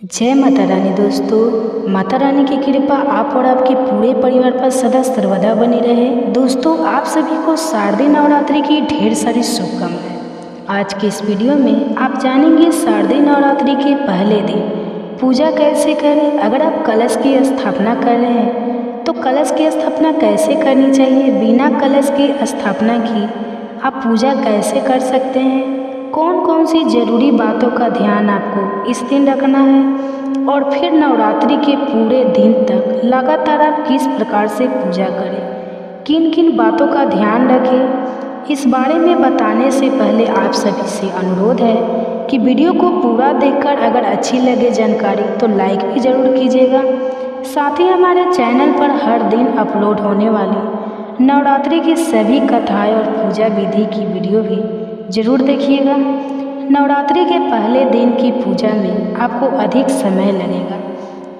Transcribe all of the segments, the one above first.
जय माता रानी। दोस्तों, माता रानी की कृपा आप और आपके पूरे परिवार पर सदा सर्वदा बनी रहे। दोस्तों, आप सभी को शारदीय नवरात्रि की ढेर सारी शुभकामनाएं। आज की इस वीडियो में आप जानेंगे शारदीय नवरात्रि के पहले दिन पूजा कैसे करें। अगर आप कलश की स्थापना कर रहे हैं तो कलश की स्थापना कैसे करनी चाहिए, बिना कलश की स्थापना की आप पूजा कैसे कर सकते हैं, कौन कौन सी जरूरी बातों का ध्यान आपको इस दिन रखना है, और फिर नवरात्रि के पूरे दिन तक लगातार आप किस प्रकार से पूजा करें, किन किन बातों का ध्यान रखें। इस बारे में बताने से पहले आप सभी से अनुरोध है कि वीडियो को पूरा देखकर अगर अच्छी लगे जानकारी तो लाइक भी ज़रूर कीजिएगा। साथ ही हमारे चैनल पर हर दिन अपलोड होने वाली नवरात्रि की सभी कथाएँ और पूजा विधि की वीडियो भी जरूर देखिएगा। नवरात्रि के पहले दिन की पूजा में आपको अधिक समय लगेगा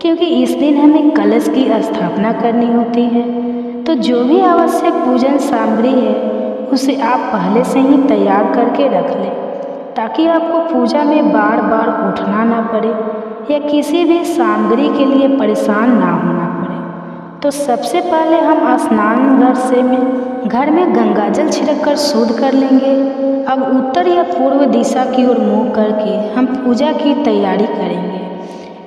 क्योंकि इस दिन हमें कलश की स्थापना करनी होती है। तो जो भी आवश्यक पूजन सामग्री है उसे आप पहले से ही तैयार करके रख लें ताकि आपको पूजा में बार बार उठना ना पड़े या किसी भी सामग्री के लिए परेशान ना होना पड़े। तो सबसे पहले हम स्नान घर में गंगा जल छिड़क कर शुद्ध कर लेंगे। अब उत्तर या पूर्व दिशा की ओर मुँह करके हम पूजा की तैयारी करेंगे।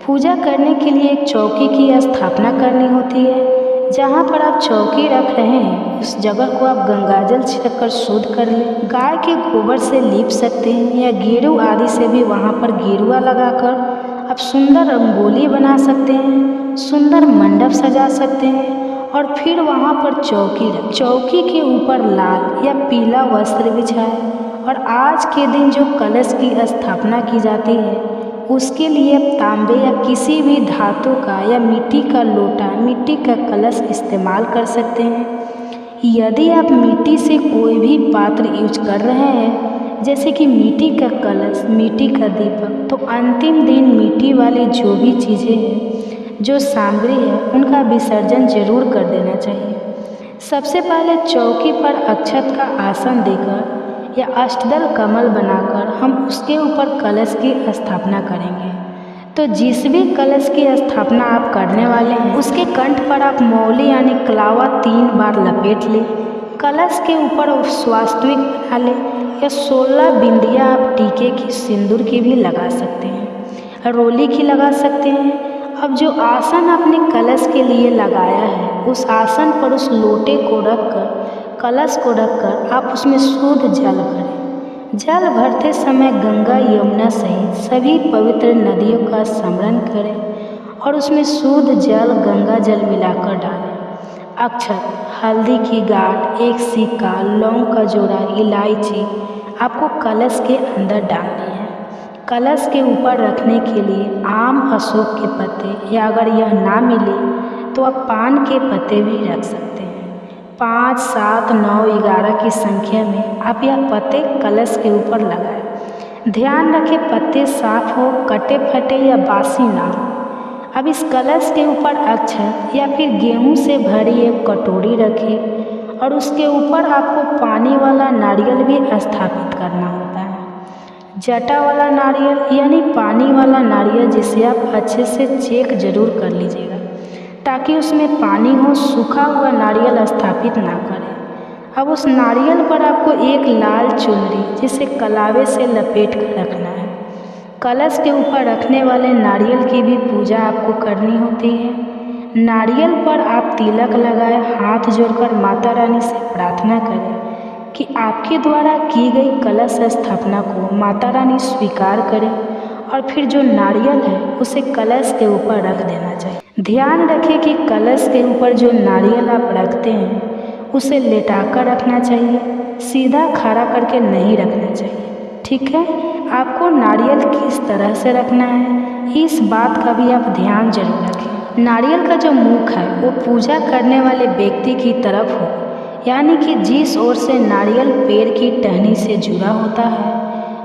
पूजा करने के लिए एक चौकी की स्थापना करनी होती है। जहाँ पर आप चौकी रख रहे हैं उस जगह को आप गंगा जल छिड़क कर शुद्ध कर लें। गाय के गोबर से लीप सकते हैं या गेरू आदि से भी वहाँ पर गेरुआ लगाकर आप सुंदर रंगोली बना सकते हैं, सुंदर मंडप सजा सकते हैं और फिर वहाँ पर चौकी के ऊपर लाल या पीला वस्त्र बिछाएं। और आज के दिन जो कलश की स्थापना की जाती है उसके लिए आप तांबे या किसी भी धातु का या मिट्टी का लोटा, मिट्टी का कलश इस्तेमाल कर सकते हैं। यदि आप मिट्टी से कोई भी पात्र यूज कर रहे हैं जैसे कि मिट्टी का कलश, मिट्टी का दीपक, तो अंतिम दिन मिट्टी वाली जो भी चीज़ें हैं, जो सामग्री है, उनका विसर्जन जरूर कर देना चाहिए। सबसे पहले चौकी पर अक्षत का आसन देकर या अष्टदल कमल बनाकर हम उसके ऊपर कलश की स्थापना करेंगे। तो जिस भी कलश की स्थापना आप करने वाले हैं उसके कंठ पर आप मौली यानी कलावा 3 बार लपेट लें। कलश के ऊपर स्वास्तिक बना लें या 16 बिंदियाँ आप टीके की, सिंदूर की भी लगा सकते हैं, रोली की लगा सकते हैं। अब जो आसन आपने कलश के लिए लगाया है उस आसन पर उस लोटे को रखकर, कलश को रखकर आप उसमें शुद्ध जल भरें। जल भरते समय गंगा, यमुना सहित सभी पवित्र नदियों का स्मरण करें और उसमें शुद्ध जल, गंगा जल मिलाकर डालें। अक्षत, हल्दी की गांठ, एक सिक्का, लौंग का जोड़ा, इलायची आपको कलश के अंदर डालनी है। कलश के ऊपर रखने के लिए आम, अशोक के पत्ते या अगर यह ना मिले तो आप पान के पत्ते भी रख सकते हैं। 5, 7, 9, 11 की संख्या में आप यह पत्ते कलश के ऊपर लगाएं। ध्यान रखें पत्ते साफ हो, कटे फटे या बासी ना हो। अब इस कलश के ऊपर अक्षत या फिर गेहूं से भरी एक कटोरी रखें और उसके ऊपर आपको पानी वाला नारियल भी स्थापित करना होता है। जटा वाला नारियल यानी पानी वाला नारियल, जिसे आप अच्छे से चेक जरूर कर लीजिएगा ताकि उसमें पानी हो, सूखा हुआ नारियल स्थापित ना करें। अब उस नारियल पर आपको एक लाल चुनरी जिसे कलावे से लपेट कर रखना है। कलश के ऊपर रखने वाले नारियल की भी पूजा आपको करनी होती है। नारियल पर आप तिलक लगाएं, हाथ जोड़कर माता रानी से प्रार्थना करें कि आपके द्वारा की गई कलश स्थापना को माता रानी स्वीकार करें और फिर जो नारियल है उसे कलश के ऊपर रख देना चाहिए। ध्यान रखें कि कलश के ऊपर जो नारियल आप रखते हैं उसे लेटाकर रखना चाहिए, सीधा खड़ा करके नहीं रखना चाहिए। ठीक है, आपको नारियल किस तरह से रखना है इस बात का भी आप ध्यान जरूर रखें। नारियल का जो मुख है वो पूजा करने वाले व्यक्ति की तरफ हो, यानी कि जिस ओर से नारियल पेड़ की टहनी से जुड़ा होता है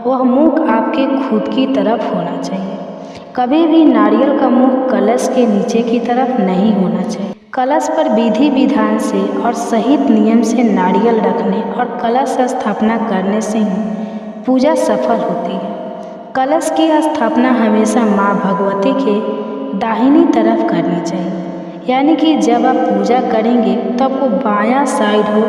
वह मुख आपके खुद की तरफ होना चाहिए। कभी भी नारियल का मुख कलश के नीचे की तरफ नहीं होना चाहिए। कलश पर विधि विधान से और सही नियम से नारियल रखने और कलश स्थापना करने से ही पूजा सफल होती है। कलश की स्थापना हमेशा माँ भगवती के दाहिनी तरफ करनी चाहिए, यानी कि जब आप पूजा करेंगे तो आपको बायां साइड हो।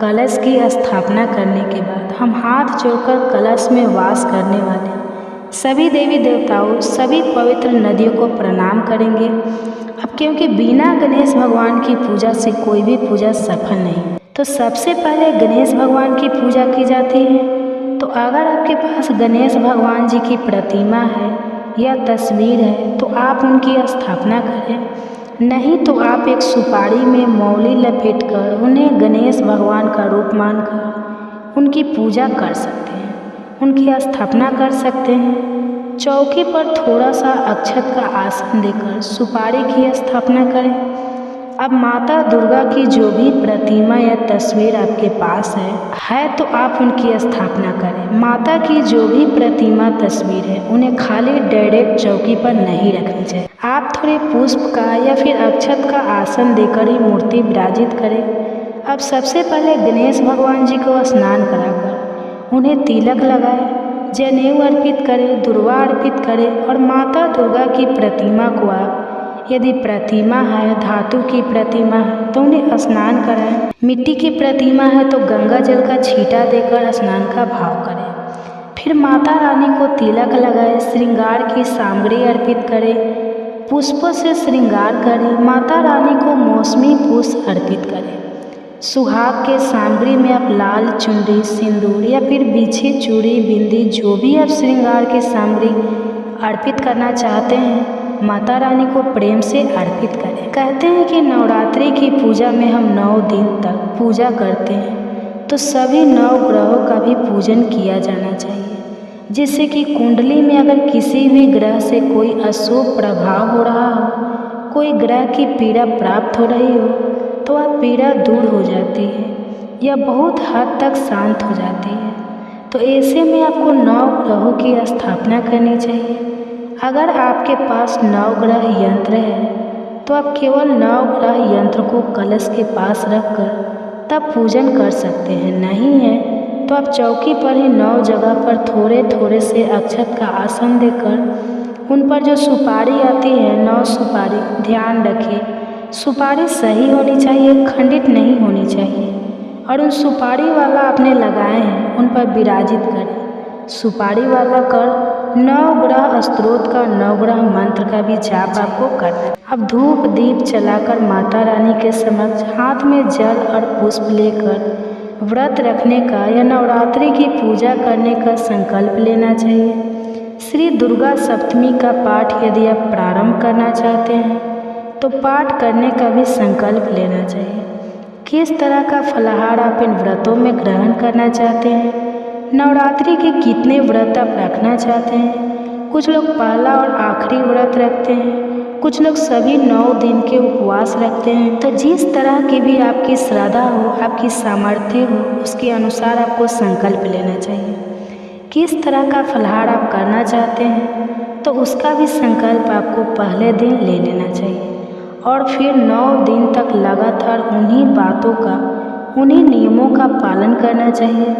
कलश की स्थापना करने के बाद हम हाथ जोड़कर कलश में वास करने वाले सभी देवी देवताओं, सभी पवित्र नदियों को प्रणाम करेंगे। अब क्योंकि बिना गणेश भगवान की पूजा से कोई भी पूजा सफल नहीं, तो सबसे पहले गणेश भगवान की पूजा की जाती है। तो अगर आपके पास गणेश भगवान जी की प्रतिमा है या तस्वीर है तो आप उनकी स्थापना करें, नहीं तो आप एक सुपारी में मौली लपेटकर उन्हें गणेश भगवान का रूप मानकर उनकी पूजा कर सकते हैं, उनकी स्थापना कर सकते हैं। चौकी पर थोड़ा सा अक्षत का आसन देकर सुपारी की स्थापना करें। अब माता दुर्गा की जो भी प्रतिमा या तस्वीर आपके पास है तो आप उनकी स्थापना करें। माता की जो भी प्रतिमा तस्वीर है उन्हें खाली डायरेक्ट चौकी पर नहीं रखनी चाहिए। आप थोड़े पुष्प का या फिर अक्षत का आसन देकर ही मूर्ति विराजित करें। अब सबसे पहले गणेश भगवान जी को स्नान कराकर उन्हें तिलक लगाएं, जनेऊ अर्पित करें, दुर्वा अर्पित करें और माता दुर्गा की प्रतिमा को आप, यदि प्रतिमा है धातु की प्रतिमा है तो उन्हें स्नान कराएं। मिट्टी की प्रतिमा है तो गंगा जल का छींटा देकर स्नान का भाव करें। फिर माता रानी को तिलक लगाएं, श्रृंगार की सामग्री अर्पित करें, पुष्पों से श्रृंगार करें। माता रानी को मौसमी पुष्प अर्पित करें। सुहाग के सामग्री में आप लाल चुनरी, सिंदूर या फिर बिछी चूड़ी, बिंदी, जो भी आप श्रृंगार की सामग्री अर्पित करना चाहते हैं माता रानी को प्रेम से अर्पित करें। कहते हैं कि नवरात्रि की पूजा में हम 9 दिन तक पूजा करते हैं, तो सभी 9 ग्रहों का भी पूजन किया जाना चाहिए, जिससे कि कुंडली में अगर किसी भी ग्रह से कोई अशुभ प्रभाव हो रहा हो, कोई ग्रह की पीड़ा प्राप्त हो रही हो तो वह पीड़ा दूर हो जाती है या बहुत हद तक शांत हो जाती है। तो ऐसे में आपको 9 ग्रहों की स्थापना करनी चाहिए। अगर आपके पास 9 ग्रह यंत्र है तो आप केवल 9 ग्रह यंत्र को कलश के पास रखकर तब पूजन कर सकते हैं। नहीं है तो आप चौकी पर ही 9 जगह पर थोड़े थोड़े से अक्षत का आसन देकर उन पर जो सुपारी आती है 9 सुपारी, ध्यान रखें सुपारी सही होनी चाहिए, खंडित नहीं होनी चाहिए, और उन सुपारी वाला आपने लगाए हैं उन पर विराजित करें। सुपारी वाला कर 9 ग्रह स्तोत्र का 9 ग्रह मंत्र का भी जाप आपको करना है। अब धूप दीप जलाकर माता रानी के समक्ष हाथ में जल और पुष्प लेकर व्रत रखने का या नवरात्रि की पूजा करने का संकल्प लेना चाहिए। श्री दुर्गा सप्तमी का पाठ यदि आप प्रारंभ करना चाहते हैं तो पाठ करने का भी संकल्प लेना चाहिए। किस तरह का फलाहार आप इन व्रतों में ग्रहण करना चाहते हैं, नवरात्रि के कितने व्रत आप रखना चाहते हैं। कुछ लोग पहला और आखिरी व्रत रखते हैं, कुछ लोग सभी 9 दिन के उपवास रखते हैं। तो जिस तरह की भी आपकी श्रद्धा हो, आपकी सामर्थ्य हो, उसके अनुसार आपको संकल्प लेना चाहिए। किस तरह का फलाहार आप करना चाहते हैं तो उसका भी संकल्प आपको पहले दिन ले लेना चाहिए और फिर 9 दिन तक लगातार उन्हीं बातों का, उन्हीं नियमों का पालन करना चाहिए।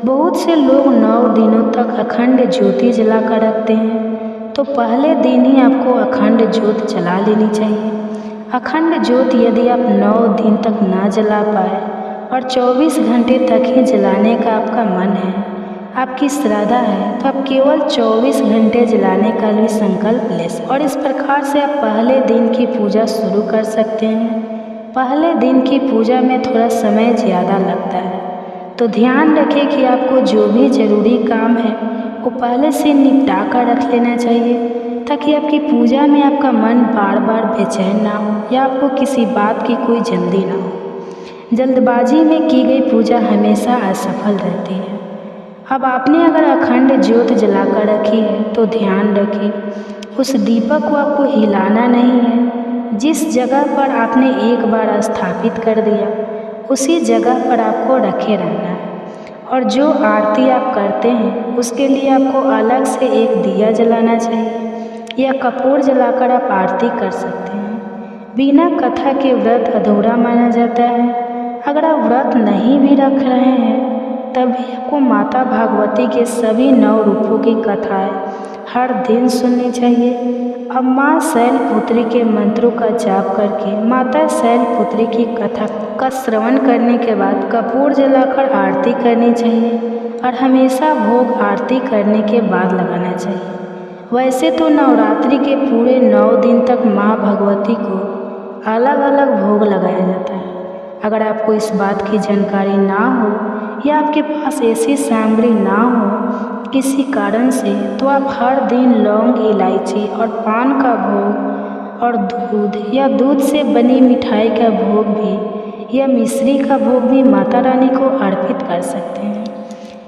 बहुत से लोग 9 दिनों तक अखंड ज्योति जलाकर रखते हैं, तो पहले दिन ही आपको अखंड ज्योत जला लेनी चाहिए। अखंड ज्योत यदि आप 9 दिन तक ना जला पाए और 24 घंटे तक ही जलाने का आपका मन है, आपकी श्रद्धा है, तो आप केवल 24 घंटे जलाने का भी संकल्प ले सकते हैं। और इस प्रकार से आप पहले दिन की पूजा शुरू कर सकते हैं। पहले दिन की पूजा में थोड़ा समय ज़्यादा लगता है, तो ध्यान रखें कि आपको जो भी ज़रूरी काम है वो पहले से निपटा कर रख लेना चाहिए, ताकि आपकी पूजा में आपका मन बार बार बेचैन ना हो या आपको किसी बात की कोई जल्दी ना हो। जल्दबाजी में की गई पूजा हमेशा असफल रहती है। अब आपने अगर अखंड ज्योत जलाकर रखी है तो ध्यान रखें उस दीपक को आपको हिलाना नहीं है। जिस जगह पर आपने एक बार स्थापित कर दिया उसी जगह पर आपको रखे रहना है। और जो आरती आप करते हैं उसके लिए आपको अलग से एक दिया जलाना चाहिए या कपूर जलाकर आप आरती कर सकते हैं। बिना कथा के व्रत अधूरा माना जाता है। अगर आप व्रत नहीं भी रख रहे हैं तब भी आपको माता भागवती के सभी 9 रूपों की कथाएं हर दिन सुननी चाहिए। अब माँ शैलपुत्री के मंत्रों का जाप करके माता शैलपुत्री की कथा का श्रवण करने के बाद कपूर जलाकर आरती करनी चाहिए और हमेशा भोग आरती करने के बाद लगाना चाहिए। वैसे तो नवरात्रि के पूरे 9 दिन तक माँ भगवती को अलग अलग भोग लगाया जाता है। अगर आपको इस बात की जानकारी ना हो या आपके पास ऐसी सामग्री ना हो किसी कारण से, तो आप हर दिन लौंग, इलायची और पान का भोग और दूध या दूध से बनी मिठाई का भोग भी या मिश्री का भोग भी माता रानी को अर्पित कर सकते हैं।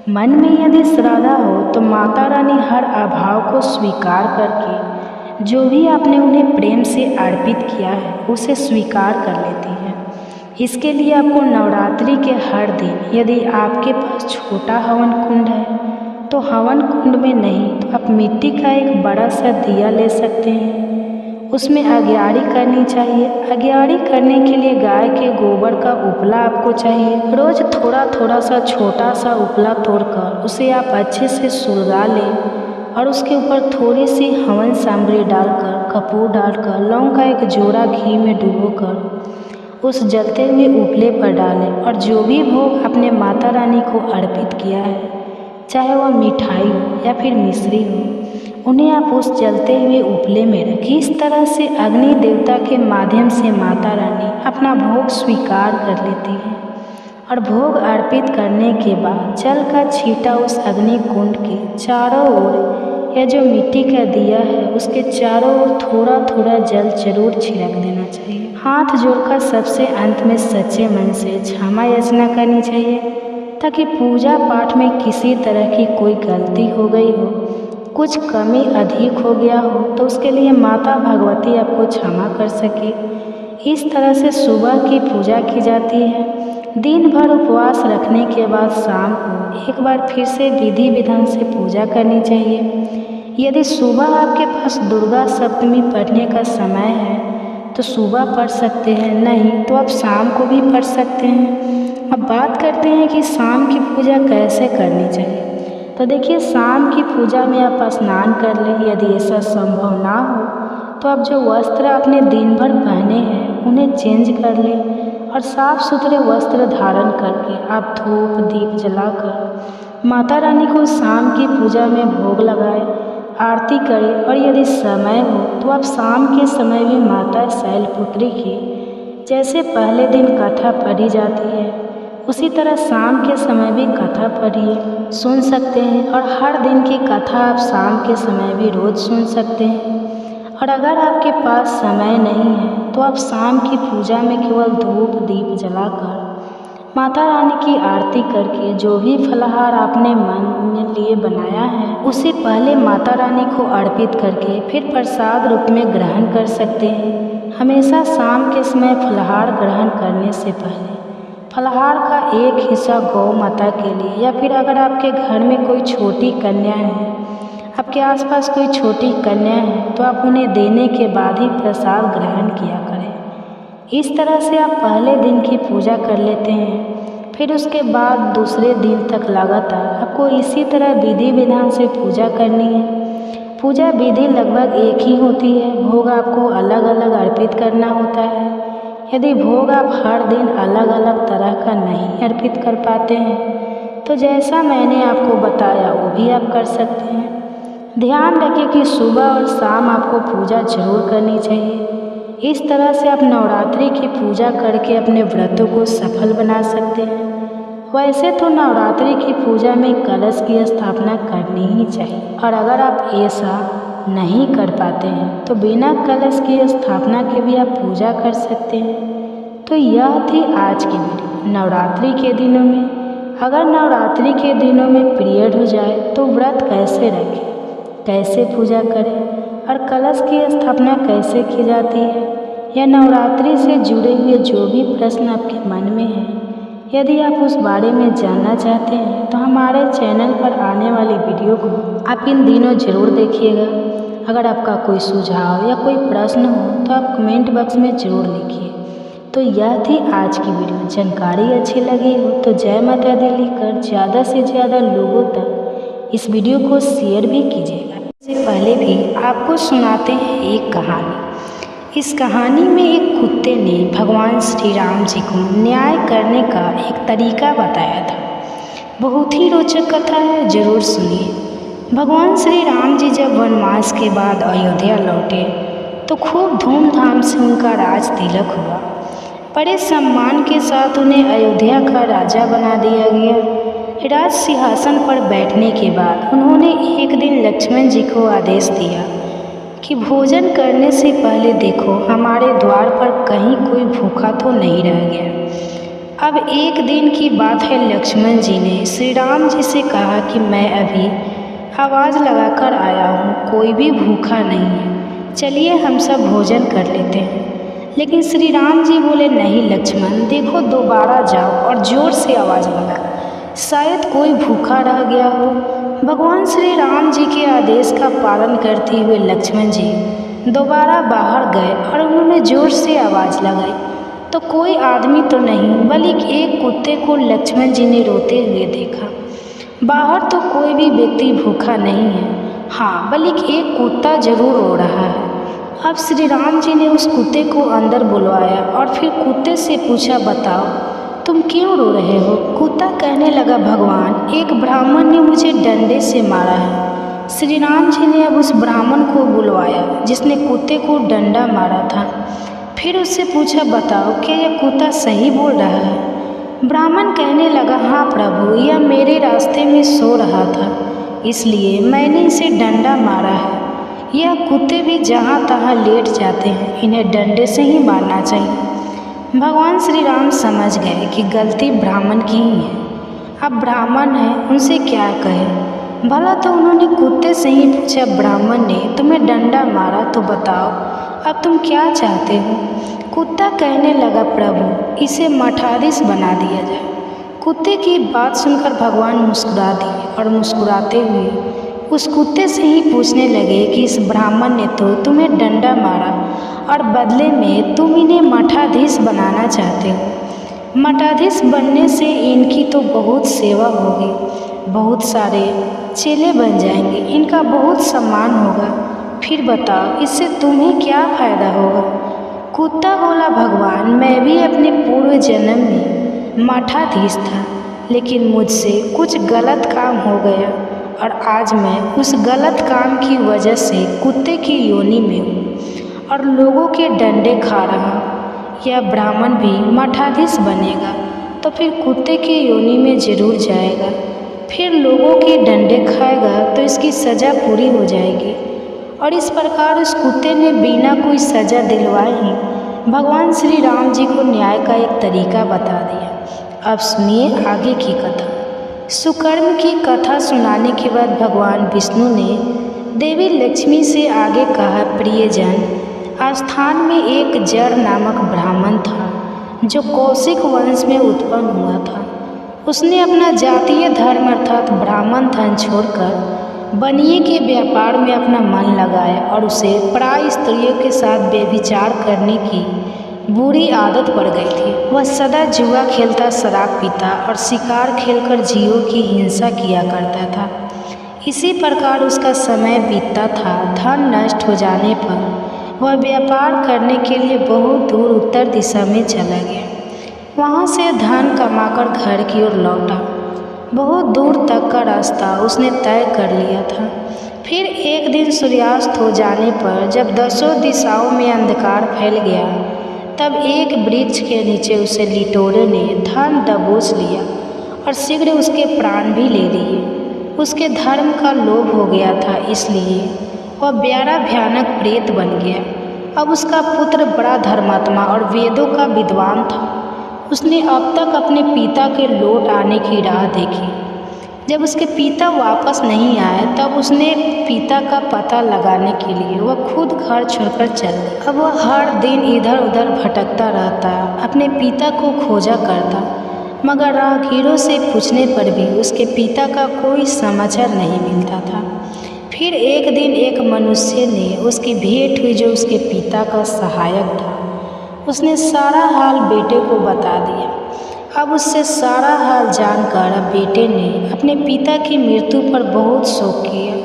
मन में यदि श्रद्धा हो तो माता रानी हर अभाव को स्वीकार करके जो भी आपने उन्हें प्रेम से अर्पित किया है उसे स्वीकार कर लेती है। इसके लिए आपको नवरात्रि के हर दिन यदि आपके पास छोटा हवन कुंड है तो हवन कुंड में नहीं तो आप मिट्टी का एक बड़ा सा दिया ले सकते हैं। उसमें अग्यारी करनी चाहिए। अग्यारी करने के लिए गाय के गोबर का उपला आपको चाहिए। रोज थोड़ा थोड़ा सा छोटा सा उपला तोड़कर उसे आप अच्छे से सुलगा लें और उसके ऊपर थोड़ी सी हवन सामग्री डालकर, कपूर डालकर, लौंग का एक जोड़ा घी में डुबोकर उस जलते हुए उपले पर डालें और जो भी भोग आपने माता रानी को अर्पित किया है, चाहे वह मिठाई हो या फिर मिश्री हो, उन्हें आप उस जलते हुए उपले में रखें। इस तरह से अग्नि देवता के माध्यम से माता रानी अपना भोग स्वीकार कर लेती है और भोग अर्पित करने के बाद जल का छींटा उस अग्नि कुंड के चारों ओर या जो मिट्टी का दिया है उसके चारों ओर थोड़ा थोड़ा जल जरूर छिड़क देना चाहिए। हाथ जोड़कर सबसे अंत में सच्चे मन से क्षमा याचना करनी चाहिए ताकि पूजा पाठ में किसी तरह की कोई गलती हो गई हो, कुछ कमी अधिक हो गया हो तो उसके लिए माता भगवती आपको क्षमा कर सके। इस तरह से सुबह की पूजा की जाती है। दिन भर उपवास रखने के बाद शाम को एक बार फिर से विधि विधान से पूजा करनी चाहिए। यदि सुबह आपके पास दुर्गा सप्तमी पढ़ने का समय है तो सुबह पढ़ सकते हैं, नहीं तो आप शाम को भी पढ़ सकते हैं। अब बात करते हैं कि शाम की पूजा कैसे करनी चाहिए। तो देखिए, शाम की पूजा में आप स्नान कर लें। यदि ऐसा संभव ना हो तो आप जो वस्त्र आपने दिन भर पहने हैं उन्हें चेंज कर लें और साफ सुथरे वस्त्र धारण करके आप धूप दीप जलाकर माता रानी को शाम की पूजा में भोग लगाएं, आरती करें। और यदि समय हो तो आप शाम के समय भी माता शैलपुत्री की जैसे पहले दिन कथा पढ़ी जाती है उसी तरह शाम के समय भी कथा पढ़िए, सुन सकते हैं। और हर दिन की कथा आप शाम के समय भी रोज़ सुन सकते हैं। और अगर आपके पास समय नहीं है तो आप शाम की पूजा में केवल धूप दीप जलाकर माता रानी की आरती करके जो भी फलाहार आपने मन में लिए बनाया है उसे पहले माता रानी को अर्पित करके फिर प्रसाद रूप में ग्रहण कर सकते हैं। हमेशा शाम के समय फलाहार ग्रहण करने से पहले फलाहार का एक हिस्सा गौ माता के लिए या फिर अगर आपके घर में कोई छोटी कन्या है, आपके आसपास कोई छोटी कन्या है तो आप उन्हें देने के बाद ही प्रसाद ग्रहण किया करें। इस तरह से आप पहले दिन की पूजा कर लेते हैं। फिर उसके बाद दूसरे दिन तक लगातार आपको इसी तरह विधि विधान से पूजा करनी है। पूजा विधि लगभग एक ही होती है, भोग आपको अलग अलग अर्पित करना होता है। यदि भोग आप हर दिन अलग अलग तरह का नहीं अर्पित कर पाते हैं तो जैसा मैंने आपको बताया वो भी आप कर सकते हैं। ध्यान रखें कि सुबह और शाम आपको पूजा जरूर करनी चाहिए। इस तरह से आप नवरात्रि की पूजा करके अपने व्रतों को सफल बना सकते हैं। वैसे तो नवरात्रि की पूजा में कलश की स्थापना करनी ही चाहिए और अगर आप ऐसा नहीं कर पाते हैं तो बिना कलश की स्थापना के भी आप पूजा कर सकते हैं। तो यह थी आज की वीडियो नवरात्रि के दिनों में। अगर नवरात्रि के दिनों में पीरियड हो जाए तो व्रत कैसे रखें, कैसे पूजा करें और कलश की स्थापना कैसे की जाती है, या नवरात्रि से जुड़े हुए जो भी प्रश्न आपके मन में हैं, यदि आप उस बारे में जानना चाहते हैं तो हमारे चैनल पर आने वाली वीडियो को आप इन दिनों ज़रूर देखिएगा। अगर आपका कोई सुझाव या कोई प्रश्न हो तो आप कमेंट बॉक्स में ज़रूर लिखिए। तो यह थी आज की वीडियो। जानकारी अच्छी लगी हो तो जय माता दी लिखकर ज़्यादा से ज़्यादा लोगों तक इस वीडियो को शेयर भी कीजिएगा। इससे पहले भी आपको सुनाते हैं एक कहानी। इस कहानी में एक कुत्ते ने भगवान श्री राम जी को न्याय करने का एक तरीका बताया था। बहुत ही रोचक कथा है, ज़रूर सुनिए। भगवान श्री राम जी जब वनवास के बाद अयोध्या लौटे तो खूब धूमधाम से उनका राज तिलक हुआ। बड़े सम्मान के साथ उन्हें अयोध्या का राजा बना दिया गया। राज सिंहासन पर बैठने के बाद उन्होंने एक दिन लक्ष्मण जी को आदेश दिया कि भोजन करने से पहले देखो हमारे द्वार पर कहीं कोई भूखा तो नहीं रह गया। अब एक दिन की बात है, लक्ष्मण जी ने श्री राम जी से कहा कि मैं अभी आवाज़ लगाकर आया हूँ, कोई भी भूखा नहीं है, चलिए हम सब भोजन कर लेते हैं। लेकिन श्री राम जी बोले नहीं लक्ष्मण, देखो दोबारा जाओ और ज़ोर से आवाज़ लगाओ, शायद कोई भूखा रह गया हो। भगवान श्री राम जी के आदेश का पालन करते हुए लक्ष्मण जी दोबारा बाहर गए और उन्होंने ज़ोर से आवाज़ लगाई तो कोई आदमी तो नहीं बल्कि एक कुत्ते को लक्ष्मण जी ने रोते हुए देखा। बाहर तो कोई भी व्यक्ति भूखा नहीं है, हाँ बल्कि एक कुत्ता जरूर रो रहा है। अब श्री राम जी ने उस कुत्ते को अंदर बुलवाया और फिर कुत्ते से पूछा, बताओ तुम क्यों रो रहे हो? कुत्ता कहने लगा, भगवान एक ब्राह्मण ने मुझे डंडे से मारा है। श्री राम जी ने अब उस ब्राह्मण को बुलवाया जिसने कुत्ते को डंडा मारा था। फिर उससे पूछा, बताओ क्या यह कुत्ता सही बोल रहा है? ब्राह्मण कहने लगा, हाँ प्रभु, यह मेरे रास्ते में सो रहा था इसलिए मैंने इसे डंडा मारा है। यह कुत्ते भी जहाँ तहाँ लेट जाते हैं, इन्हें डंडे से ही मारना चाहिए। भगवान श्री राम समझ गए कि गलती ब्राह्मण की ही है। अब ब्राह्मण है, उनसे क्या कहे? भला तो उन्होंने कुत्ते से ही पूछा, ब्राह्मण ने तुम्हें डंडा मारा तो बताओ अब तुम क्या चाहते हो? कुत्ता कहने लगा, प्रभु इसे मठाधीश बना दिया जाए। कुत्ते की बात सुनकर भगवान मुस्कुरा दिए और मुस्कुराते हुए उस कुत्ते से ही पूछने लगे कि इस ब्राह्मण ने तो तुम्हें डंडा मारा और बदले में तुम इन्हें मठाधीश बनाना चाहते हो। मठाधीश बनने से इनकी तो बहुत सेवा होगी, बहुत सारे चेले बन जाएंगे, इनका बहुत सम्मान होगा। फिर बताओ इससे तुम्हें क्या फ़ायदा होगा? कुत्ता बोला, भगवान मैं भी अपने पूर्व जन्म में मठाधीश था, लेकिन मुझसे कुछ गलत काम हो गया और आज मैं उस गलत काम की वजह से कुत्ते की योनि में हूँ और लोगों के डंडे खा रहा हूँ। यह ब्राह्मण भी मठाधीश बनेगा तो फिर कुत्ते की योनि में ज़रूर जाएगा, फिर लोगों के डंडे खाएगा तो इसकी सज़ा पूरी हो जाएगी। और इस प्रकार उस कुत्ते ने बिना कोई सज़ा दिलवाए ही भगवान श्री राम जी को न्याय का एक तरीका बता दिया। अब सुनिए आगे की कथा। सुकर्म की कथा सुनाने के बाद भगवान विष्णु ने देवी लक्ष्मी से आगे कहा, प्रियजन आस्थान में एक जड़ नामक ब्राह्मण था जो कौशिक वंश में उत्पन्न हुआ था। उसने अपना जातीय धर्म अर्थात ब्राह्मण धन छोड़कर बनिए के व्यापार में अपना मन लगाया और उसे पराई स्त्रियों के साथ व्यभिचार करने की बुरी आदत पड़ गई थी। वह सदा जुआ खेलता, शराब पीता और शिकार खेलकर जीवों की हिंसा किया करता था। इसी प्रकार उसका समय बीतता था। धन नष्ट हो जाने पर वह व्यापार करने के लिए बहुत दूर उत्तर दिशा में चला गया। वहाँ से धन कमाकर घर की ओर लौटा। बहुत दूर तक का रास्ता उसने तय कर लिया था। फिर एक दिन सूर्यास्त हो जाने पर जब दसों दिशाओं में अंधकार फैल गया तब एक वृक्ष के नीचे उसे लिटोरे ने धन दबोच लिया और शीघ्र उसके प्राण भी ले लिए। उसके धर्म का लोभ हो गया था, इसलिए वह बड़ा भयानक प्रेत बन गया। अब उसका पुत्र बड़ा धर्मात्मा और वेदों का विद्वान था। उसने अब तक अपने पिता के लौट आने की राह देखी। जब उसके पिता वापस नहीं आए तब उसने पिता का पता लगाने के लिए वह खुद घर छोड़कर चल गया। अब वह हर दिन इधर उधर भटकता रहता, अपने पिता को खोजा करता, मगर राहगीरों से पूछने पर भी उसके पिता का कोई समाचार नहीं मिलता था। फिर एक दिन एक मनुष्य ने उसकी भेंट हुई जो उसके पिता का सहायक था। उसने सारा हाल बेटे को बता दिया। अब उससे सारा हाल जानकर अब बेटे ने अपने पिता की मृत्यु पर बहुत शोक किया।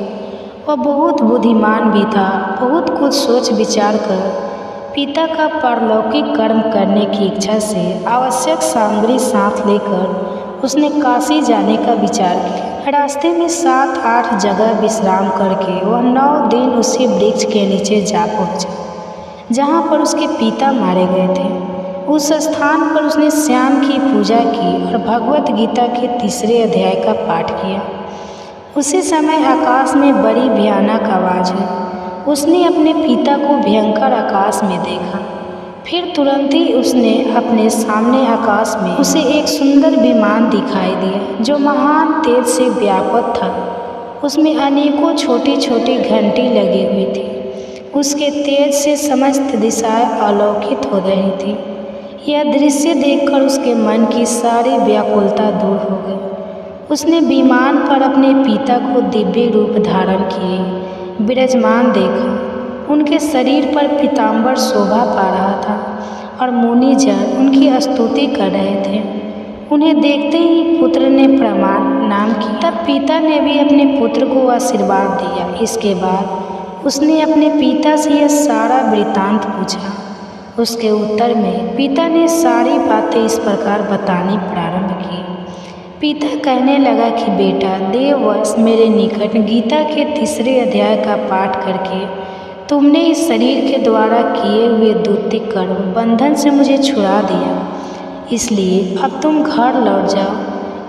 वह बहुत बुद्धिमान भी था। बहुत कुछ सोच विचार कर पिता का पारलौकिक कर्म करने की इच्छा से आवश्यक सामग्री साथ लेकर उसने काशी जाने का विचार किया। रास्ते में 7-8 जगह विश्राम करके वह 9 दिन उसी वृक्ष के नीचे जा पहुँचा जहाँ पर उसके पिता मारे गए थे। उस स्थान पर उसने श्याम की पूजा की और भगवत गीता के 3 अध्याय का पाठ किया। उसी समय आकाश में बड़ी भयानक आवाज़ हुई। उसने अपने पिता को भयंकर आकाश में देखा। फिर तुरंत ही उसने अपने सामने आकाश में उसे एक सुंदर विमान दिखाई दिया जो महान तेज से व्यापक था। उसमें अनेकों छोटी छोटी घंटी लगी हुई थी। उसके तेज से समस्त दिशाएं आलोकित हो रही थी। यह दृश्य देखकर उसके मन की सारी व्याकुलता दूर हो गई। उसने विमान पर अपने पिता को दिव्य रूप धारण किए विराजमान देखा। उनके शरीर पर पीताम्बर शोभा पा रहा था और मुनिजन उनकी स्तुति कर रहे थे। उन्हें देखते ही पुत्र ने प्रणाम किया। तब पिता ने भी अपने पुत्र को आशीर्वाद दिया। इसके बाद उसने अपने पिता से यह सारा वृत्तांत पूछा। उसके उत्तर में पिता ने सारी बातें इस प्रकार बतानी प्रारंभ की। पिता कहने लगा कि बेटा, देववश मेरे निकट गीता के 3 अध्याय का पाठ करके तुमने इस शरीर के द्वारा किए हुए दैत्य कर्म बंधन से मुझे छुड़ा दिया। इसलिए अब तुम घर लौट जाओ,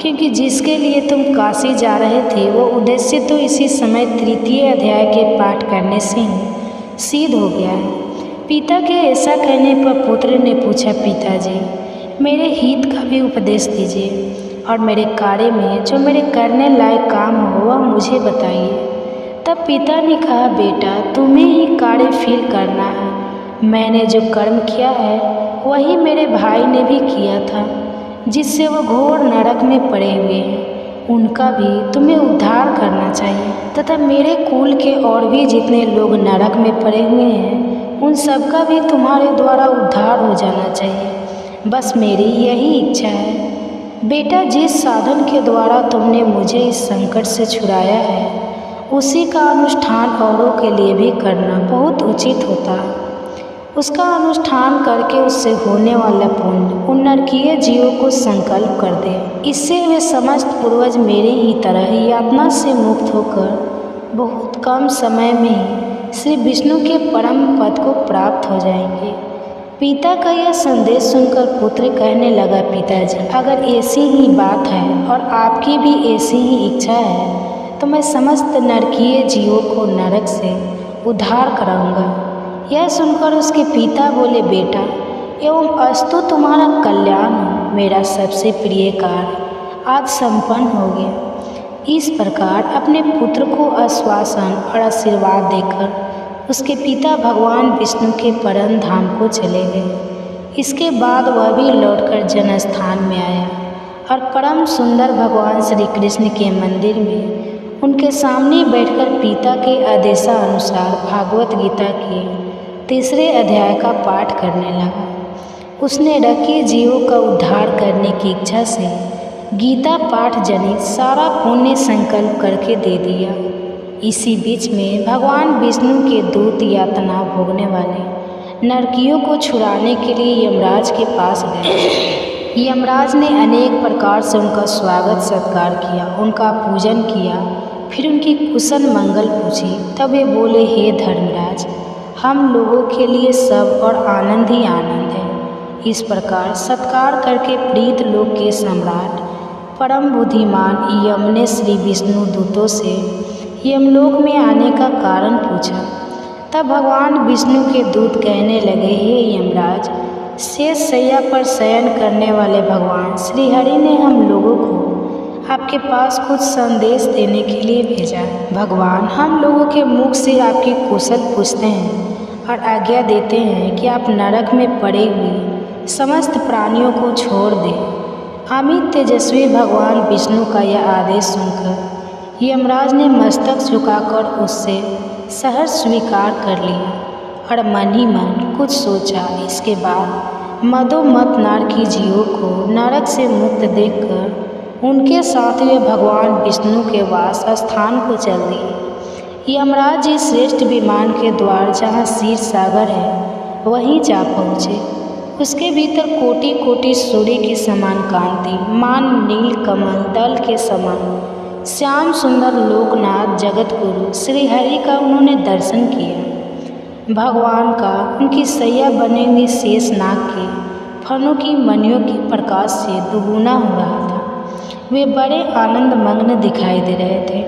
क्योंकि जिसके लिए तुम काशी जा रहे थे वो उद्देश्य तो इसी समय 3 अध्याय के पाठ करने से ही सिद्ध हो गया है। पिता के ऐसा कहने पर पुत्र ने पूछा, पिताजी, मेरे हित का भी उपदेश दीजिए और मेरे कार्य में जो मेरे करने लायक काम हो वह मुझे बताइए। तब पिता ने कहा, बेटा, तुम्हें ही कार्य फिर करना है। मैंने जो कर्म किया है वही मेरे भाई ने भी किया था, जिससे वो घोर नरक में पड़े हुए हैं। उनका भी तुम्हें उद्धार करना चाहिए तथा मेरे कुल के और भी जितने लोग नरक में पड़े हुए हैं उन सबका भी तुम्हारे द्वारा उद्धार हो जाना चाहिए। बस मेरी यही इच्छा है। बेटा, जिस साधन के द्वारा तुमने मुझे इस संकट से छुड़ाया है उसी का अनुष्ठान औरों के लिए भी करना बहुत उचित होता है। उसका अनुष्ठान करके उससे होने वाला पुण्य उन नरकीय जीवों को संकल्प कर दे। इससे वे समस्त पूर्वज मेरे ही तरह ही यातना से मुक्त होकर बहुत कम समय में ही श्री विष्णु के परम पद को प्राप्त हो जाएंगे। पिता का यह संदेश सुनकर पुत्र कहने लगा, पिताजी, अगर ऐसी ही बात है और आपकी भी ऐसी ही इच्छा है तो मैं समस्त नरकीय जीवों को नरक से उद्धार कराऊंगा। यह सुनकर उसके पिता बोले, बेटा, एवं अस्तु तुम्हारा कल्याण हो। मेरा सबसे प्रिय कार्य आज संपन्न हो गया। इस प्रकार अपने पुत्र को आश्वासन और आशीर्वाद देकर उसके पिता भगवान विष्णु के परम धाम को चले गए। इसके बाद वह भी लौटकर जनस्थान में आया और परम सुंदर भगवान श्री कृष्ण के मंदिर में उनके सामने बैठकर पिता के आदेशानुसार भागवत गीता के 3 अध्याय का पाठ करने लगा। उसने रखे जीवों का उद्धार करने की इच्छा से गीता पाठ जनित सारा पुण्य संकल्प करके दे दिया। इसी बीच में भगवान विष्णु के दूत यातना भोगने वाले नरकियों को छुड़ाने के लिए यमराज के पास गए। यमराज ने अनेक प्रकार से उनका स्वागत सत्कार किया, उनका पूजन किया, फिर उनकी कुशल मंगल पूछी। तब वे बोले, हे धर्मराज, हम लोगों के लिए सब और आनंद ही आनंद है। इस प्रकार सत्कार करके प्रीत लोक के सम्राट परम बुद्धिमान यम ने श्री विष्णु दूतों से यमलोक में आने का कारण पूछा। तब भगवान विष्णु के दूत कहने लगे, हे यमराज, शेष शैया पर शयन करने वाले भगवान श्री हरि ने हम लोगों को आपके पास कुछ संदेश देने के लिए भेजा है। भगवान हम लोगों के मुख से आपकी कुशल पूछते हैं और आज्ञा देते हैं कि आप नरक में पड़े हुए समस्त प्राणियों को छोड़ दें। अमित तेजस्वी भगवान विष्णु का यह आदेश सुनकर यमराज ने मस्तक झुकाकर उससे सहर्ष स्वीकार कर लिया और मन ही मन कुछ सोचा। इसके बाद मदोमत नारकीजियों को नरक से मुक्त देखकर उनके साथ वे भगवान विष्णु के वास स्थान को चल दिए। यमराज जी श्रेष्ठ विमान के द्वार जहाँ क्षीर सागर है वहीं जा पहुँचे। उसके भीतर कोटि कोटि सूर्य के समान कांति, मान नील कमल दल के समान श्याम सुंदर लोकनाथ जगत गुरु श्री हरि का उन्होंने दर्शन किया। भगवान का उनकी सैया बने हुए शेष नाग के फनों की मणियों के प्रकाश से दुगुना हो रहा था। वे बड़े आनंद मग्न दिखाई दे रहे थे।